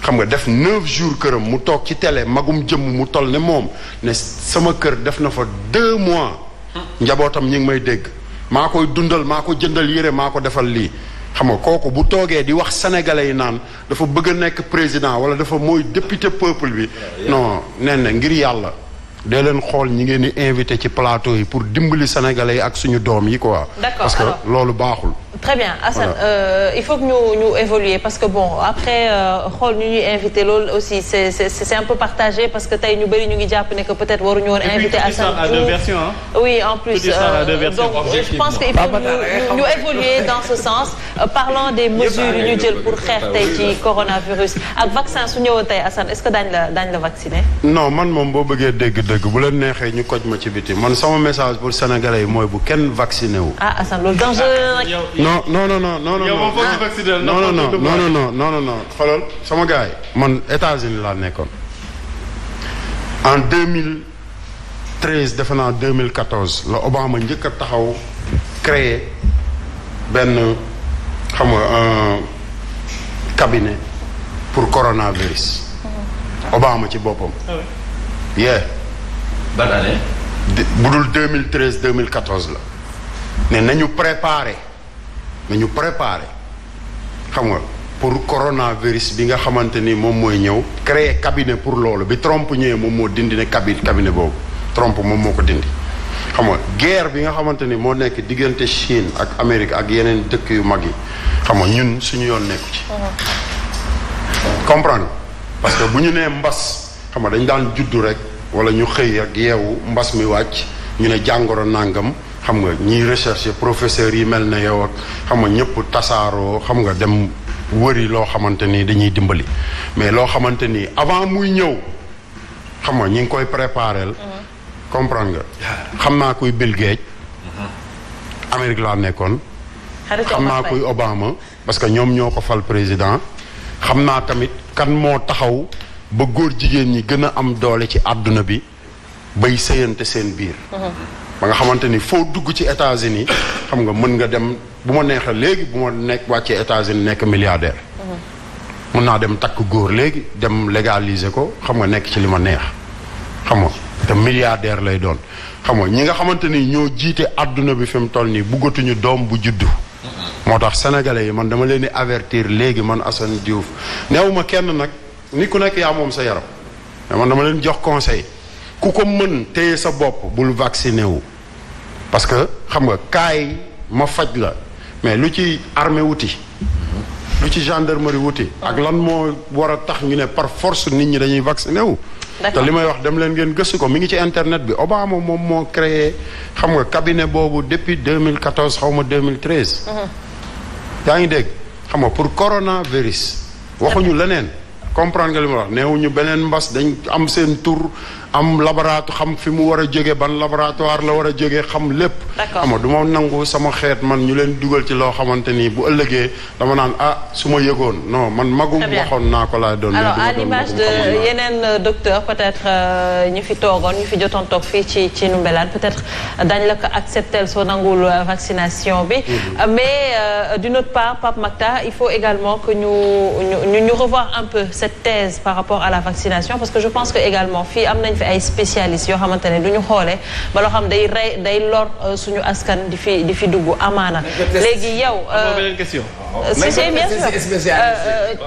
xam nga def 9 jours këram mu toog ci télé magum jëmm mu toll ne moom ne sama kër def na fa 2 mois njabootam ñi ngi may dégg maa koy dundal maa ko jëndal yére maa ko defal lii xam nga kooku bu toogee di wax sénégalais yi naan dafa bëgg a nekk président wala dafa mooy député peuple bi non nee na ngir yàlla dee leen xool ñi ngeen di invité ci plateau yi pour dimbali sénégalais yi ak suñu doom yi quoi. d'accord parce que loolu baaxul. très bien Assane il faut que ñu évoluer parce que bon après xool ñu ñuy invité loolu aussi c'est un peu partagé parce que tey ñu bëri ñu ngi jàpp ne que peut-être waruñu woon invité Assane à deux versions hein. oui en plus donc je pense que il faut ñu évoluer dans ce sens parlant des mesures yu ñu jël pour xeex tey ci coronavirus ak vaccin su ñëwoon tey Assane est-ce que daañu la vacciner. non man moom boo bëggee dégg bu leen neexee ñu koj ma ci biti man sama message pour sénégalais yi mooy bu kenn vacciné wu. ah Assane loolu dangereux nag. non xoolal sama gars yi man États-Unis laa nekkoon en 2013 defe naa 2014 la Obama njëkk a taxaw créer benn xam nga un cabinet pour coronavirus. Obama ci boppam. ban année. bu dul 2013 2014 la. ne nañu préparer xam nga pour coronavirus bi nga xamante ni moom mooy ñëw. créer cabinet pour loolu bi Trump ñëwee moom moo dindi ne cabinet boobu Trump moom moo ko dindi. xam nga guerre bi nga xamante ni moo nekk diggante Chine ak Amérique ak yeneen dëkk yu mag yi xam nga ñun suñu yoon nekku ci. comprendre parce que bu ñu nee mbas xam nga dañ daan juddu rek. wala ñu xëy ak yeewu mbas mi wàcc ñu ne jàngoro nàngam xam nga ñiy recherche professeurs yi mel ne yow ak xam nga ñëpp tasaaroo xam nga dem wëri loo xamante ni dañuy dimbali mais loo xamante ni avant muy ñëw xam nga ñi ngi koy préparel comprendre nga xam naa kuy Bill Gates Amérique laa nekkoon xam naa kuy Obama parce que ñoom ñoo ko fal président xam naa tamit kan moo taxaw ba góor jigéen ñi gën a am doole ci àdduna bi bay sëyante seen biir ba nga xamante ni foo dugg ci États-Unis xam nga mën nga dem bu ma neexee léegi bu ma nekk wàccee États-Unis nekk milliardaire mën naa dem takk góor léegi dem légaliser ko xam nga nekk ci li ma neex xam nga te milliardaire lay doon xam nga ñi nga xamante ni ñoo jiite àdduna bi fi mu toll nii buggatuñu doom bu juddu moo tax sénégalais yi man dama leen di avertir léegi man Assane Diouf neewuma kenn nag ni ku nekk yaa moom sa yaram mais man dama leen jox conseil ku ko mën téye sa bopp bul vacciné wu parce que xam nga kaay ma faj la mais lu ci armée wuti lu ci gendarmerie wuti ak lan moo war a tax ñu ne par force nit ñi dañuy vacciné wu te li may wax dem leen ngeen gëstu ko mi ngi ci internet bi Obama moom moo créé xam nga cabinet boobu depuis 2014 xaw ma 2013 yaa ngi dégg xam nga pour coronavirus waxuñu leneen comprendre nga li ma wax neewuñu beneen mbas dañ am seen tur am laboratoire xam fi mu war a jóge ban laboratoire la war a jóge xam lépp xam nga du ma nangu sama xeet man ñu leen dugal ci loo xamante ni bu ëllëgee dama naan su ma yëgoon non man magum waxoon naa ko laa doon alors à l'image de yeneen docteur peut-être ñu fi toogoon ñu fi jotoon toog fii ci Ndoumbelane peut-être dañ la ko accepter soo nangul vaccination bi mais d'une autre part Pape Makhtar il faut également que ñu revoir un peu cette thèse par rapport à la vaccination parce que je pense que également fii am nañ fi ay spécialistes yoo xamante ne du ñu xoolee ba loo xam day lor suñu askan di fi dugg amaana. léegi yow. beneen question. c'est bien sûr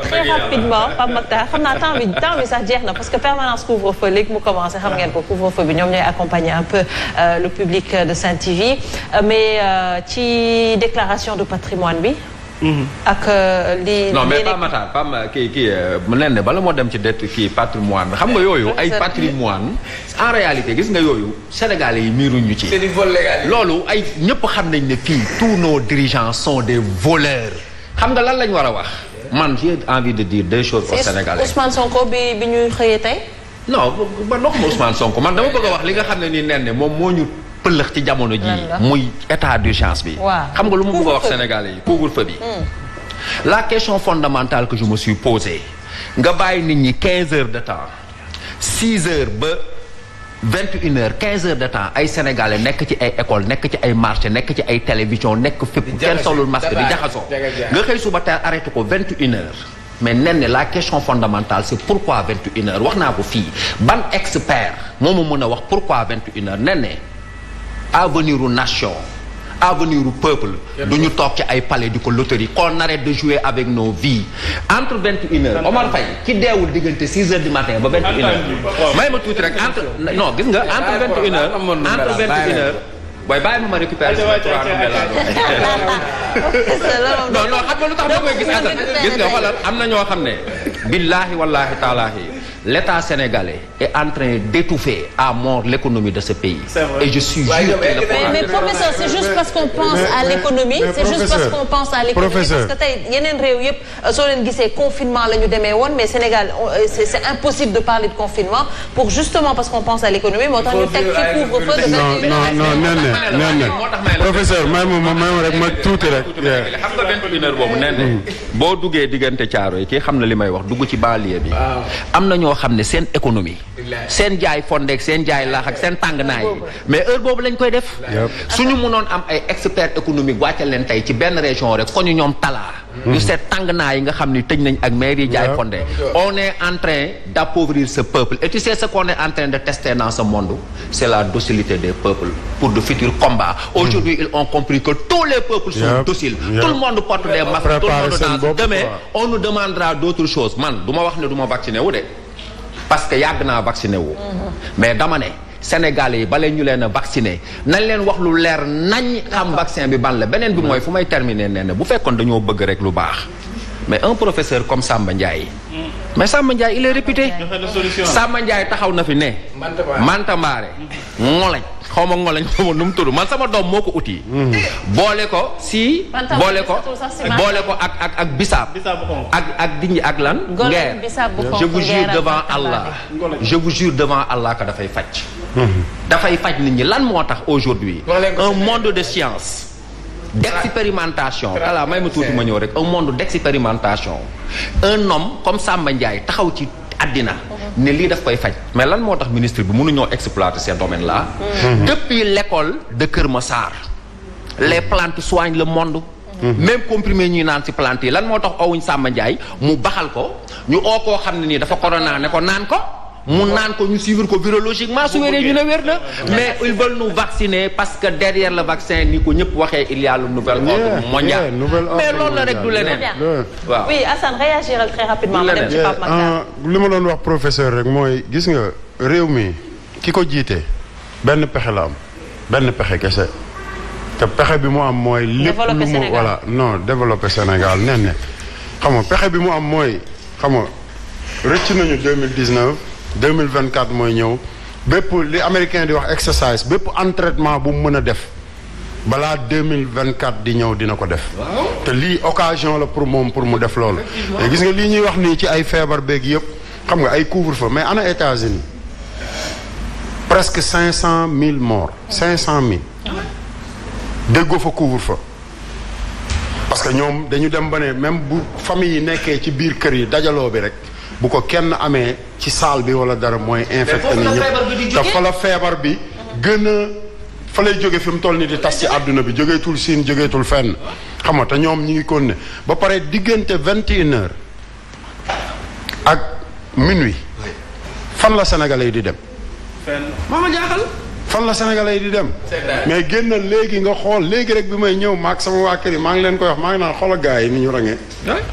très rapidement Pape Makhtar xam naa temps bi sax jeex na parce que permanence couvre-feu léegi mu commencé xam ngeen ko couvre-feu bi ñoom ñooy accompagner un peu le public de Sen TV mais ci déclaration de patrimoine bi. ak li. non mais Pape Makhtar kii mu ne bala moo dem ci kii patrimoine xam nga yooyu ay patrimoine en réalité gis nga yooyu Sénégalais yi miiruñu ci. c'est du vol légal. loolu ay ñëpp xam nañ ne fii tous nos dirigeants sont des voleurs xam nga lan lañ war a wax man j'ai envie de dire deux choses aux Sénégalais. Ousmane Sonko bi ñuy xëyee tey. non ba waxuma Ousmane Sonko man dama bëgg a wax li nga xam ne nii nen ne moom moo ñu pëlëx ci jamono ji muy état d'urgence bi. xam nga lu mu bëgg a wax Sénégalais yi couvre-feu bi. la question fondamentale que je me suis posée nga bàyyi nit ñi 15 heures de temps 6 heures ba 21 heures 15 heures de temps ay Sénégalais nekk ci ay école nekk ci ay marché nekk ci ay télévision nekk fépp kenn solul masque di jaxasoo nga xëy suba teel arrêté ko 21 heures. mais nen ne la question fondamentale c'est pourquoi 21 heures wax naa ko fii ban expert moo ma mën a wax pourquoi 21 heures nen ne avenir u nation avenir u peuple du ñu toog ci ay palais di ko loterie qu'on arrête de jouer avec nos vies entre 21 heures Omar Faye ki deewul diggante 6 heures du matin ba 21 heures may ma tuuti rek entre non gis nga entre 21 heures booy bàyyi ma récupérer sama 3 non non xam nga lu tax ma koy gis nga xoolal am na ñoo xam ne billaahi wallaahi taalaahi l'État sénégalais est en train d'étouffer à mort l'économie de ce pays. Et je suis sûr mais professeur, c'est juste parce qu'on pense à l'économie, c'est juste parce qu'on pense à l'économie parce que tey yeneen réew yëpp soo leen gisee confinement la ñu demee woon mais Sénégal c'est impossible de parler de confinement pour justement parce qu'on pense à l'économie moo tax ñu teg fi couvre-feu de 21 non professeur may ma rek ma tuuti rek. xam nga 21 heures boobu nee boo duggee diggante caaro yi kii xam na li may wax dugg ci banlieue bi am na ñoo xam ne seen économie seen jaay fondeek seen jaay laax ak seen tàng naa yi mais heure boobu lañ koy def suñu mënoon am ay experts économiques wàccal leen tey ci benn région rek ko ñu ñoom talaa ñu seet tàng naa yi nga xam ni tëj nañ ak maire yi jaay fonde on est en train d'appauvrir ce peuple et tu sais ce qu'on est en train de tester dans ce monde c'est la docilité des peuples pour de futurs combats aujourd'hui ils ont compris que tous les peuples sont dociles tout le monde porte des masques tout le monde danse demain on nous demandera d'autres choses man du ma wax ne du ma vacciné wu de parce que yàgg naa vacciné wu mais dama ne Sénégalais yi bale ñu leen a vacciné nañ leen wax lu leer nañ xam vaccin bi ban la beneen bi mooy fu may terminer nee na bu fekkoon dañoo bëgg rek lu baax mais un professeur comme Samba Ndiaye mais Samba Ndiaye il est réputé Samba Ndiaye taxaw na fi ne Manta Mbaare ngolañ xaw ma ngolañ xaw ma nu mu tudd man sama doom moo ko uti boole ko ak bisaab ak diñi ak lan ngeer je vous jure devant Allah je vous jure devant Allah que dafay faj nit ñi lan moo tax aujourd'hui un monde de science d'expérimentation voilà may ma tuuti ma ñëw rek un monde d'expérimentation un homme comme Samba Ndiaye taxaw ci àddina ne lii daf koy faj mais lan moo tax ministre bi mënuñoo exploiter ces domaines là depuis l'école de Kër Massar les plantes soignent le monde même comprimé ñuy naan ci plantes yi lan moo tax owuñ Samba Ndiaye mu baxal ko ñu oo koo xam ne nii dafa corona ne ko naan ko mu naan ko ñu suivre ko virologiquement su wéree ñu ne wér na mais ils veulent nous vacciner parce que derrière le vaccin ni ko ñëpp waxee il y a le nouvel ordre mondial mais loolu la rek du leneen waaw oui Assane réagiral très rapidement ma dem ci Pape Makhtar li ma doon wax professeur rek mooy gis nga réew mi ki ko jiite benn pexe la am benn pexe kese te pexe bi mu am mooy lépp lu mu voilà non développer Sénégal nen ne xam nga pexe bi mu am mooy xam nga rëcc nañu 2024 mooy ñëw bépp li américain di wax exercice bépp entraînement bu mu mën a def balaa 2024 di ñëw dina ko def te lii occasion la pour moom pour mu def loolu te gis nga lii ñuy wax nii ci ay feebar beeg yëpp xam nga ay couvre-feu mais ana États-Unis presque 500 000 morts 500 000 déggoo fa couvre-feu parce que ñoom dañu dem ba ne même bu famille yi nekkee ci biir kër yi dajaloo bi rek bu ko kenn amee ci salle bi wala dara mooy infecté ni ñëpp te fa la feebar bi gën a fa lay jóge fi mu toll ni di tas ci àdduna bi jógeetul Siin jógeetul fenn xam nga te ñoom ñi ngi kon ne ba pare diggante 21 heures ak minuit fan la Sénégalais yi di dem maa ma jaaxal. fan la sénégalais yi di dem. mais génnal léegi nga xool léegi rek bi may ñëw maag sama waa kër yi maa ngi leen koy wax maa ngi naan xoolal gars yi ni ñu rangee.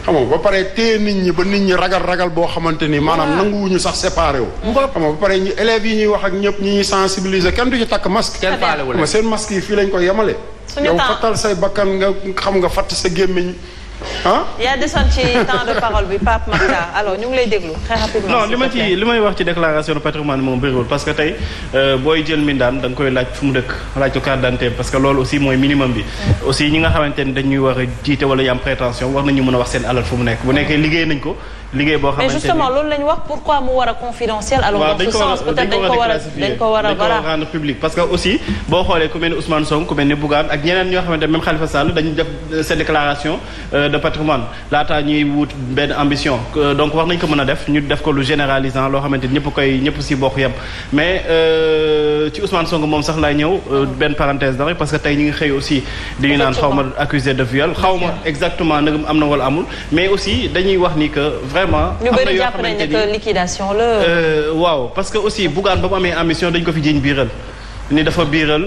xam nga ba pare téye nit ñi ba nit ñi ragal boo xamante ni maanaam nanguwuñu sax séparé wu. xam nga ba pare ñu élèves yi ñuy wax ak ñëpp ñi ñuy sensibiliser kenn du ci takk masque. kenn faalewu leen seen masque yi fii lañ koy yemale. yow fattal say bakkan nga xam nga fatt sa gémmiñ ah. yaa desoon ci temps de parole bi Pape Makhtar alors ñu ngi lay déglu très rapidement. non li may wax ci déclaration de patrimoine moom bëriwul parce que tey booy jël mindaan da nga koy laaj fu mu dëkk laaj ko carte d'identité parce que loolu aussi mooy minimum bi. aussi ñi nga xamante ni dañuy war a jiite wala yam prétention war nañu mën a wax seen alal fu mu nekk bu nekkee liggéey nañ ko. liggéey boo xamante mais justement loolu la ñu wax pourquoi mu war a confidentiel. alors dans ce sens peut-être dañ ko war a rendre public parce que aussi boo xoolee ku mel ni Ousmane Sonko ku mel ni Bougane ak ñeneen ñoo xamante même Khalifa Sall dañu def cette déclaration de patrimoine laataa ñuy wut benn ambition donc war nañ ko mën a def ñu def ko lu généralisant loo xamante ni ñëpp si bokk yem mais ci Ousmane Sonko moom sax laay ñëw benn parenthèse dara parce que tey ñu ngi xëy aussi di ñu naan xaw ma accusé de viol xaw ma exactement nag am na wala amul mais aussi dañuy wax ni que ñu bëri jàpp nañ ne que liquidation la. waaw parce que aussi Bougane ba mu amee ambition dañ ko fi jiiñ biiral ni dafa biiral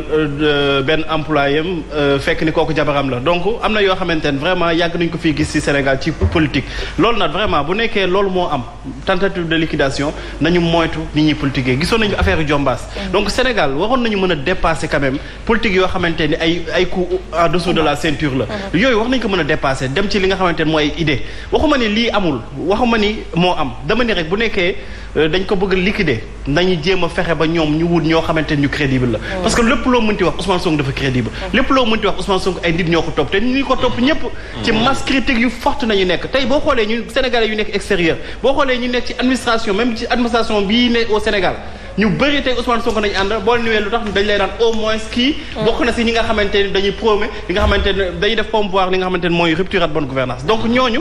benn employé am fekk ni kooku jabaram la donc am na yoo xamante ne vraiment yàgg nañ ko fii gis ci Sénégal ci politique loolu nag vraiment bu nekkee loolu moo am tentative de liquidation nañu moytu nit ñi politiquer gisoon nañu affaire yu jombaas donc Sénégal waroon nañu mën a dépasser quand même politique yoo xamante ni ay coups en dessous de la ceinture la yooyu wax nañu ko mën a dépasser dem ci li nga xamante ne mooy idée waxuma ni lii amul waxuma ni moo am dama ni rek bu nekkee dañ ko bëgg liquider nañu jéem a fexe ba ñoom ñu wut ñoo xamante ni ñu crédible la parce que lépp loo mënti wax Ousmane Sonko dafa crédible lépp loo mënti wax Ousmane Sonko ay nit ñoo ko topp te ñu ko topp ñëpp ci masse critique yu forte nañu nekk tey boo xoolee ñu Sénégalais yu nekk extérieur boo xoolee ñu nekk ci administration même ci administration bii ne au Sénégal ñu bëri tey Ousmane Sonko nañu ànd boo niwee lu tax dañ lay daan au moins kii bokk na si ñi nga xamante ni dañuy prôné li nga xamante ne dañuy def promouvoir li nga xamante ne mooy rupture ak bonne gouvernance donc ñooñu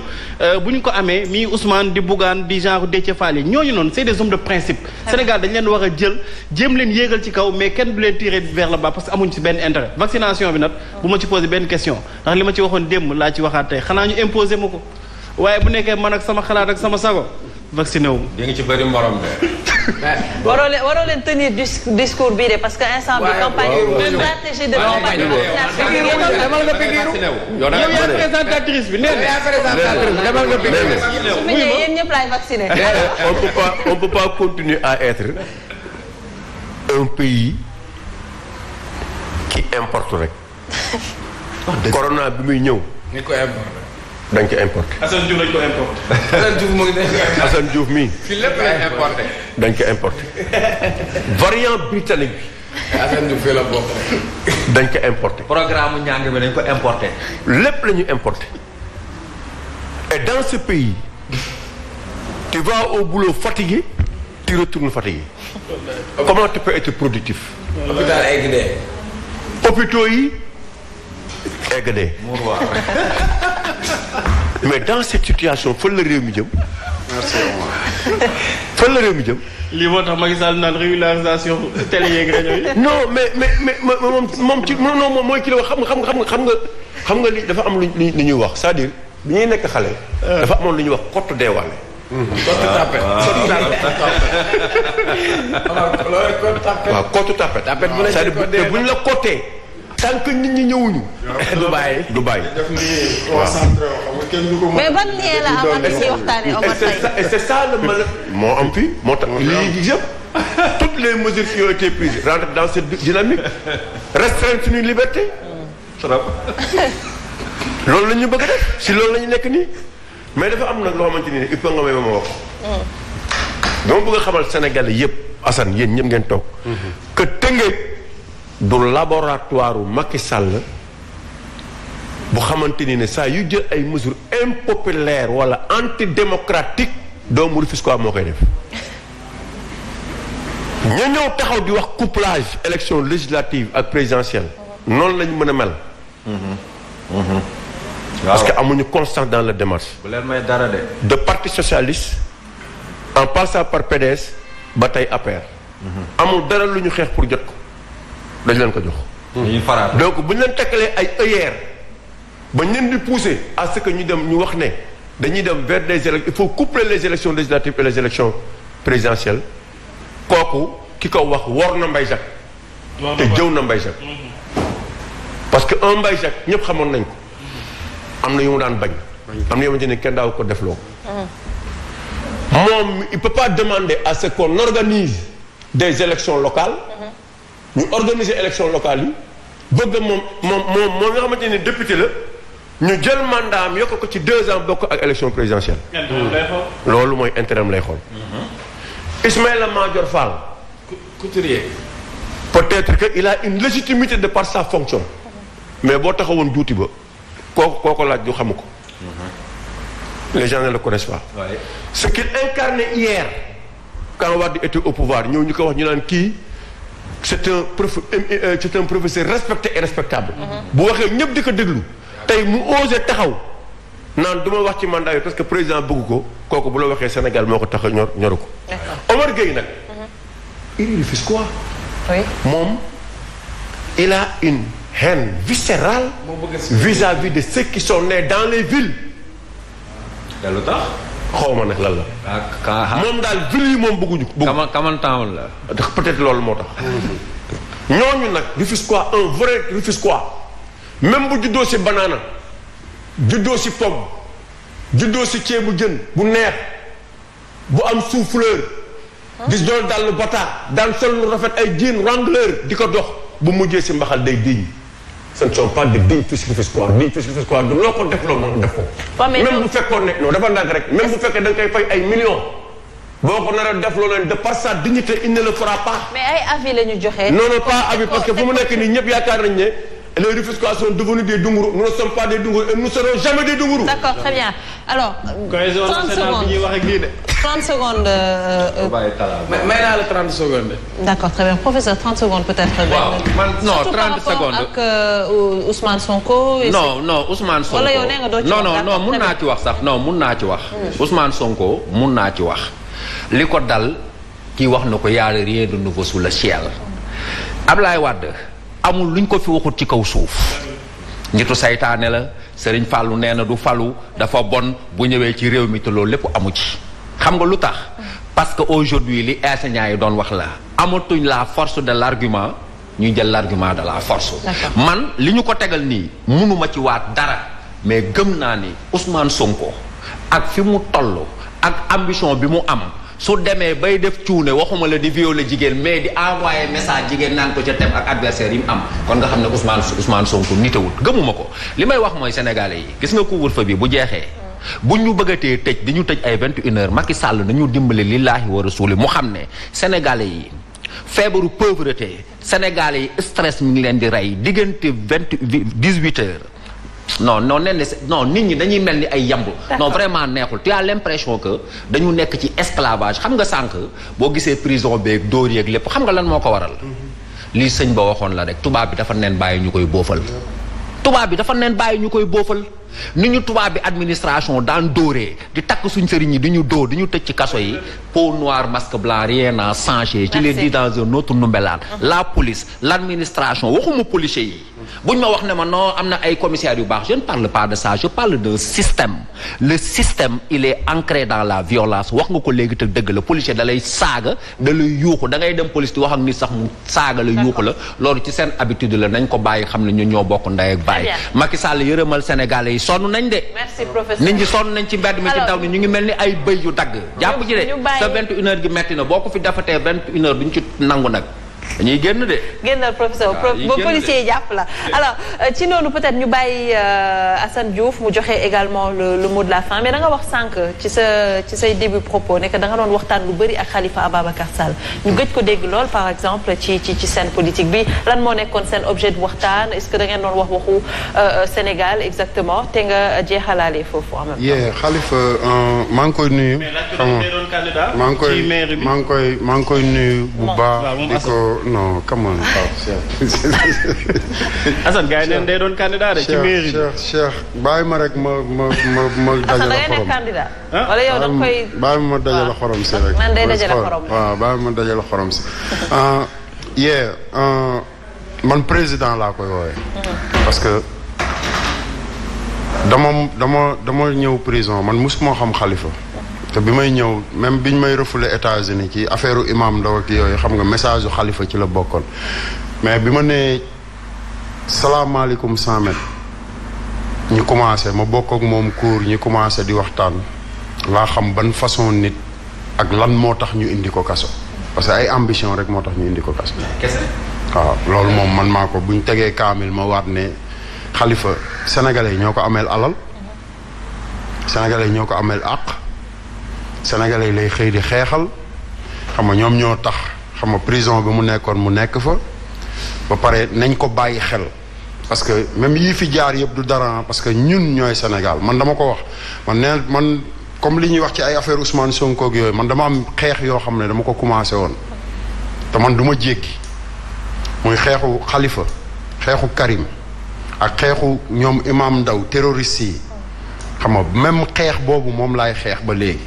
bu ñu ko amee mii Ousmane di Bougane di genre Déthié Fall yi ñooñu noonu c'est des hommes de principe Sénégal dañ leen war a jël jéem leen yéegal ci kaw mais kenn du leen tirer vers le bas parce que amuñ ci benn intérêt vaccination bi nag bu ma ci posé benn question ndax li ma ci waxoon démb laa ci waxaat tey xanaa ñu imposé ma ko waaye bu nekkee man ak sama xalaat ak sama sago vacciné wu di nga ci bëri morom de. waroo leen tenir discours bii de parce que instant bi campagne stratégie de campagne demal nga pikiru yow yaa présentatrice bi nee demal nga pikiru su mu ñëwee yéen ñëpp laay vacciné on peut pas continuer à être un pays qui importe rek corona bi muy ñëw ni ko importé dañ ko importé. Assane Diouf dañ ko importé. Assane Diouf mu ngi nekk. Assane Diouf mii. fii lépp lay importé. dañ ko importé. variant britannique bi. Assane Diouf fii la bokk. dañ ko importé. programme njàng bi dañ ko importé. lépp la ñu importé. et dans ce pays tu vas au boulot fatigué tu retournes fatigué. comment tu peux être productif. hôpital egg dee. hôpitaux yi egg dee. mais dans cette situation fan la réew mi jëm. merci Omar. fan la réew mi jëm. lii moo tax Macky Sall naan régularisation télé yeeg rajo yi. non mais moom ci non moom mooy ki la wax xam nga li dafa am lu ñuy wax c'est-à-dire bi ñuy nekk xale. dafa amoon lu ñuy wax kottu deewaale. waaw kottu tapet. c'est-à-dire bu ñu la kottee. tant que nit ñi ñëwuñu. du bàyyi. mais ban lien la amoon ci waxtaanee Omar Faye. et c'est ça le mal. moo am fii moo tax lii di yëpp toutes les mesures qui ont été prises rentrent dans cette dynamique restreindre suñu liberté. loolu la ñu bëgg a def si loolu la ñu nekk nii mais dafa am nag loo xamante ni il faut nga may ma wax. dama bëgg a xamal Sénégalais yëpp Assane yéen ñëpp ngeen toog. que Tëngéej du laboratoire u Macky Sall bu xamante ni ne saa yu jël ay mesures impopulaires wala antidémocratiques doomu Rufisque moo koy def. ña ñëw taxaw di wax couplage élection législative ak présidentielle noonu la ñu mën a mel. parce que amuñu constance dans la démarche. bu leen may dara de. de parti socialiste en passant par PDS ba tey APR. amul dara lu ñu xeex pour jot ko dañ leen ko jox. dañuy faraat donc bu ñu leen tekkalee ay œillères ba ñu leen di pousser à ce que ñu dem ñu wax ne dañuy dem vers des élections il faut coupler les élections législatives et les élections présidentielles kooku ki ko wax wor na Mbaye Jacques te jëw na Mbaye Jacques parce que un Mbaye Jacques ñëpp xamoon nañ ko am na yu mu daan bañ am na yoo xamante ne kenn daaw ko defloo moom il peut pas demander à ce qu'on organise des élections locales ñu organiser élections locales yi bëgg moom nga xamante ne député la ñu jël mandat am yokk ko ci 2 ans bokk ak élection présidentielle loolu mooy intérêt am lay xool Ismaïla Madior Fall couturier peut-être que il a une légitimité de par sa fonction mais boo taxawoon juuti ba kooku laaj du xamu ko les gens ne le connaissent pas ce qu'il incarnait hier quand Wade était au pouvoir ñëw ñu ko wax ñu naan kii c'est un professeur respecté et respectable bu waxee ñëpp di ko déglu tey mu osé taxaw naan du ma wax ci mandat yi parce que président bëgg ko kooku bu la waxee Sénégal moo ko tax a ñoru ko Omar Gueye nag il refuse quoi moom il a une haine viscérale vis-à-vis de ceux qui sont nés dans les villes lu tax xaw ma nag lan la moom daal ville yi moom bëgguñu kamantaawul la peut-être loolu moo tax ñooñu nag Rufisquois un vrai Rufisquois même bu juddoo si banaana juddoo si pomme juddoo si ceebu jën bu neex bu am souffleur di doon dal bata daan sol lu rafet ay jean Wrangler di ko dox bu mujjee si mbaxal day diñ ce ne sont pas de dignes fils Rufisquois dignes fils Rufisquois du loo ko def loo mën def ko même bu fekkoon ne non dafa ndànk rek même bu fekkee da nga koy fay ay millions boo ko nar a def loo leen de par sa dignité il ne le fera pas mais ay avis la ñu joxe non pas avis parce que fu mu nekk nii ñëpp yaakaar nañ ne les Rufisquois sont devenus des Dunguru nous ne sommes pas des Dunguru et nous ne serons jamais des Dunguru. D'accord, très bien. Alors, 30 secondes. 30 secondes. may naa la 30 secondes. D'accord, très bien. Professeur, 30 secondes peut-être. waaw man non 30 secondes. ak Ousmane Sonko. non Ousmane Sonko. wala yow nee nga doo ci wax non mun naa ci wax sax non mun naa ci wax. Ousmane Sonko mun naa ci wax. li ko dal kii wax na ko y a rien de nouveau sous le ciel. Ablaye Wade. amul luñ ko fi waxut ci kaw suuf nitu saytaane la Serigne Fallou nee na du falu dafa bon bu ñëwee ci réew mi te loolu lépp amu ci xam nga lu tax parce que aujourd'hui li enseignants yi doon wax la amatuñ la force de l'argument ñuy jël l'argument de la force man li ñu ko tegal nii mënuma ci waat dara mais gëm naa ni Ousmane Sonko ak fi mu toll ak ambition bi mu am su demee bay def cuune waxuma la di violer jigéen mais di envoyer message jigéen naan ko ca tem ak adversaire yi mu am kon nga xam ne Ousmane Sonko nitewul gëmuma ko li may wax mooy sénégalais yi gis nga couvre-feu bi bu jeexee bu ñu bëggatee tëj di ñu tëj ay 21h Macky Sall nañu dimbali lillaahi wa rasuuli mu xam ne sénégalais yi feebaru pauvreté sénégalais yi stress mi ngi leen di rey diggante 18h non nit ñi dañuy mel ni ay yamb non vraiment neexul tu as l'impression que dañu nekk ci esclavage xam nga sànq boo gisee prison beeg dóor yeeg lépp xam nga lan moo ko waral lii sëñ ba waxoon la rek tubaab bi dafa neen bàyyi ñu koy boofal ni ñu tubaab bi administration daan dóoree di takk suñ sëriñ yi di ñu dóor di ñu tëj ci kaso yi peau noire masque blanc rien n'a changé ci les dit dans un autre numbelaan la police l'administration waxuma policiers yi buñ ma wax ne ma non am na ay commissaires yu baax je ne parle pas de ça je parle d'un système le système il est ancré dans la violence wax nga ko léegi te dëgg la policier da lay saaga da lay yuuxu da ngay dem police di wax ak nit sax mu saaga la yuuxu la loolu ci seen habitude la nañ ko bàyyi xam ne ñu ñoo bokk ndey ak bàyyi Macky Sall yërëmal sénégalais yi sonn nañ de merci professeur nit ñi sonn nañ ci mbedd mi ci daw ni ñu ngi mel ni ay bëy yu dagg jàpp ci de sa 21h gi metti na boo ko fi defatee 21h duñ ci nangu nag dañuy génn de. génnal professeur ba policiers yi jàpp la alors ci noonu peut-être ñu bàyyi Assane Diouf mu joxe également le mot de la fin mais da nga wax sànq ci say début propos ne que da nga doon waxtaan lu bëri ak Khalifa Ababacar Sall ñu gëj ko dégg lool par exemple ci scène politique bi lan moo nekkoon seen objet de waxtaan est-ce que da ngeen doon wax waxu Sénégal exactement te nga jeexalaale foofu en même temps. Khalifa maa ngi koy nuyu. maa ngi koy nuyu bu baax di ko. non come on Assane gars yi neen day doon candidat de ci mairie bi Cheikh bàyyi ma rek ma dajale xorom candidat wala yow da nga koy bàyyi ma dajale xorom si rek man day dajale xorom waaw bàyyi ma dajale xorom si man président laa koy woowee parce que dama ñëw prison man musuma xam Khalifa te bi may ñëw même biñ may refoulé États-Unis ci affaire imam Ndao ak yooyu xam nga message u xalifa ci la bokkoon mais bi ma nee salaamaaleykum 100 mètres ñu commencé ma bokk ak moom cours ñu commencé di waxtaan laa xam ban façon nit ak lan moo tax ñu indi ko kaso parce que ay ambition rek moo tax ñu indi ko kaso. waaw loolu moom man maa ko buñ tegee kaamil ma waat ne xalifa sénégalais yi ñoo ko ameel alal sénégalais yi ñoo ko ameel àq sénégalais yi lay xëy di xeexal xam nga ñoom ñoo tax xam nga prison bi mu nekkoon mu nekk fa ba pare nañ ko bàyyi xel parce que même yii fi jaar yëpp du dara parce que ñun ñooy Sénégal man dama ko wax man comme li ñuy wax ci ay affaire Ousmane Sonko ak yooyu man dama am xeex yoo xam ne dama ko commencé woon te man du ma jéggi muy xeexu Khalifa xeexu Karim ak xeexu ñoom Imam Ndao terroriste yi xam nga même xeex boobu moom laay xeex ba léegi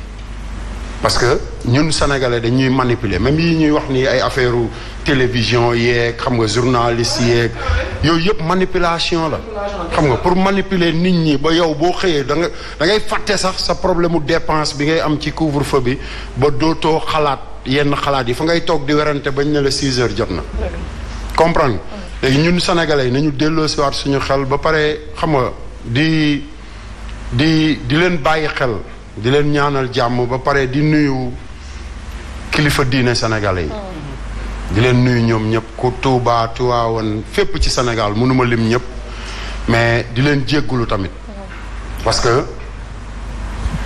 parce que ñun sénégalais dañuy manipuler même yi ñuy wax ni ay affaire télévision yeeg xam nga journaliste yeeg yooyu yëpp manipulation la xam nga pour manipuler nit ñi ba yow boo xëyee da ngay fàtte sax sa problème mu dépense bi ngay am ci couvre-feu bi ba dootoo xalaat yenn xalaat yi fa ngay toog di werante bañ ne la 6 heures jot na comprendre léegi ñun sénégalais yi nañu delloosiwaat suñu xel ba pare xam nga di leen bàyyi xel di leen ñaanal jàmm ba pare di nuyu kilifa diine sénégalais yi di leen nuyu ñoom ñëpp ku Touba Tivaouane fépp ci Sénégal mënuma lim ñëpp mais di leen jéggulu tamit parce que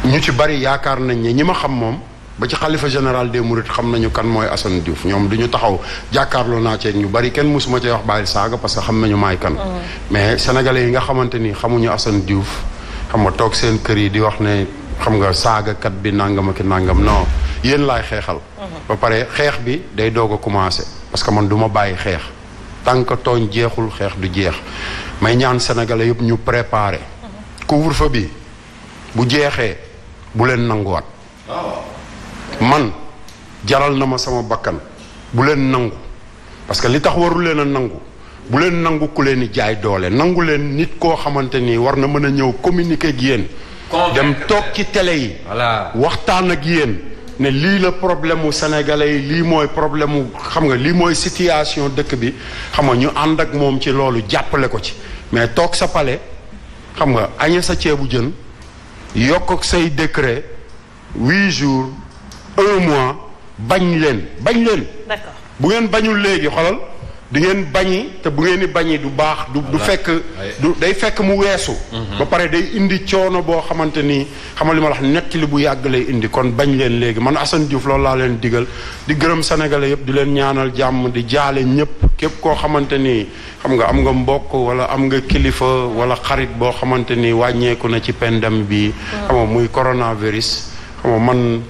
ñu ci bari yaakaar nañ ne ñi ma xam moom ba ci xalifa général des mourides xam nañu kan mooy Assane Diouf ñoom du ñu taxaw jàkkaarloo naa ceeg ñu bari kenn mësuma cee wax bàyyil saaga parce que xam nañu maay kan mais sénégalais yi nga xamante ni xamuñu Assane Diouf xam nga toog seen kër yi di wax ne xam nga saagakat bi nangam ak nangam non yéen laay xeexal ba pare xeex bi day doog a commencé parce que man du ma bàyyi xeex tant que tooñ jeexul xeex du jeex may ñaan sénégalais yëpp ñu préparé couvre-feu bi bu jeexee bu leen nanguwaat man jaral na ma sama bakkan bu leen nangu parce que li tax waru leen a nangu bu leen nangu ku leen di jaay doole nangu leen nit koo xamante ni war na mën a ñëw communiquer ak yéen dem toog ci télé yi waxtaan ak yéen ne lii la problème mu sénégalais yi lii mooy problème mu xam nga lii mooy situation dëkk bi xam nga ñu ànd ak moom ci loolu jàppale ko ci mais toog sa palais xam nga añe sa ceebu jën yokk ak say décret 8 jours 1 mois bañ leen d'accord bu ngeen bañul léegi xolal di ngeen bañi te bu ngeen di bañi du baax du fekk du day fekk mu weesu ba pare day indi coono boo xamante ni xamal li ma la wax netti li bu yàgg lay indi kon bañ leen léegi man Assane Diouf loolu laa leen digal di gërëm sénégalais yëpp di leen ñaanal jàmm di jaale ñëpp képp koo xamante ni xam nga am nga mbokk wala am nga kilifa wala xarit boo xamante ni wàññeeku na ci pandémie bi xam nga muy coronavirus xam nga man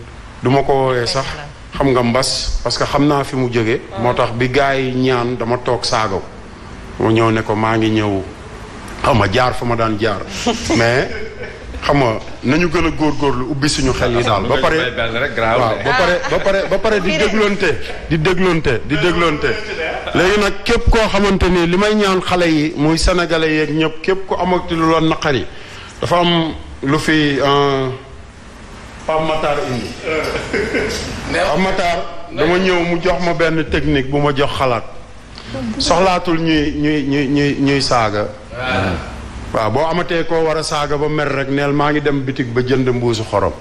du ma ko woowee sax xam nga mbas parce que xam naa fi mu jóge moo tax bi gars yi ñaan dama toog saagaw mu ñëw ne ko maa ngi ñëw xam nga jaar fa ma daan jaar mais xam nga nañu gën a góorgóorlu ubbi suñu xel yi daal ba pare waaw ba pare di dégloonte léegi nag képp koo xamante ni li may ñaan xale yi muy sénégalais yeeg ñëpp képp ku amati lu la naqari dafa am lu fi Pape Matar indi Pape Matar dama ñëw mu jox ma benn technique bu ma jox xalaat soxlaatul ñuy saaga waaw boo amatee koo war a saaga ba mer rek neel maa ngi dem bitig ba jënd mbuusu xorom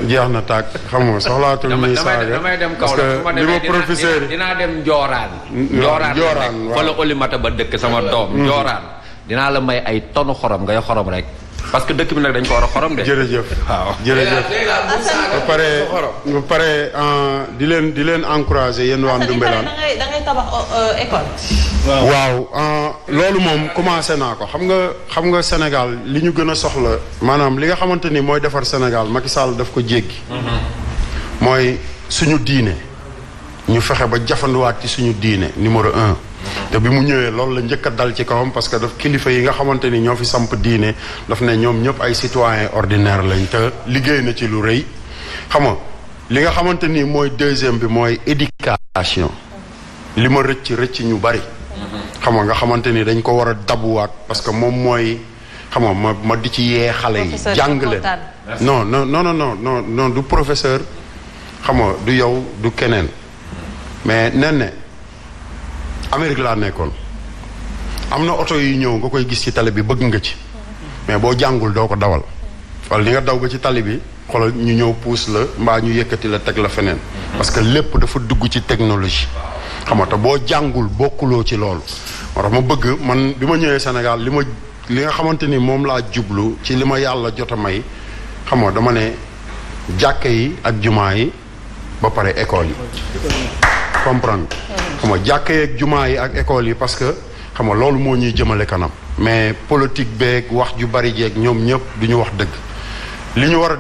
jeex na tàkk xam nga soxlaatul ñuy saaga damay dem parce que li ma professeur yi dinaa dem Njooraan fa la Olimata ba dëkk sama doom Njooraan dinaa la may ay tonu xorom ngay xorom rek parce que dëkk bi nag dañ ko war a xorom de. jërëjëf waaw jërëjëf. ba pare di leen encouragé yéen waa Ndoumbelane. da ngay tabax école. waaw loolu moom commencé naa ko xam nga Sénégal li ñu gën a soxla maanaam li nga xamante ni mooy defar Sénégal Macky Sall daf ko jéggi. mooy suñu diine ñu fexe ba jafanduwaat ci suñu diine numéro 1. te bi mu ñëwee loolu la njëkk a dal ci kawam parce que daf kilifa yi nga xamante ni ñoo fi samp diine daf ne ñoom ñëpp ay citoyen ordinaire lañ te liggéey na ci lu rëy xam nga li nga xamante ni mooy deuxième bi mooy éducation li ma rëcc ñu bari xam nga xamante ni dañ ko war a dabuwaat parce que moom mooy xam nga ma di ci yee xale yi jàng leen non du professeur xam nga du yow du keneen mais nen ne Amérique laa nekkoon am na oto yi ñëw nga koy gis ci tali bi bëgg nga ci mais boo jàngul doo ko dawal wala li nga daw ba ci tali bi xoolal ñu ñëw puus la mbaa ñu yëkkati la teg la feneen parce que lépp dafa dugg ci technologie xam nga te boo jàngul bokkuloo ci loolu moo tax ma bëgg man bi ma ñëwee Sénégal li nga xamante ni moom laa jublu ci li ma yàlla jot a may xam nga dama ne jàkka yi ak jumaa yi ba pare école yi comprendre xam nga jàkka yi ak jumaa yi ak école yi parce que xam nga loolu moo ñuy jëmale kanam mais politique beeg wax ju bari jeeg ñoom ñëpp du ñu wax dëgg li ñu war a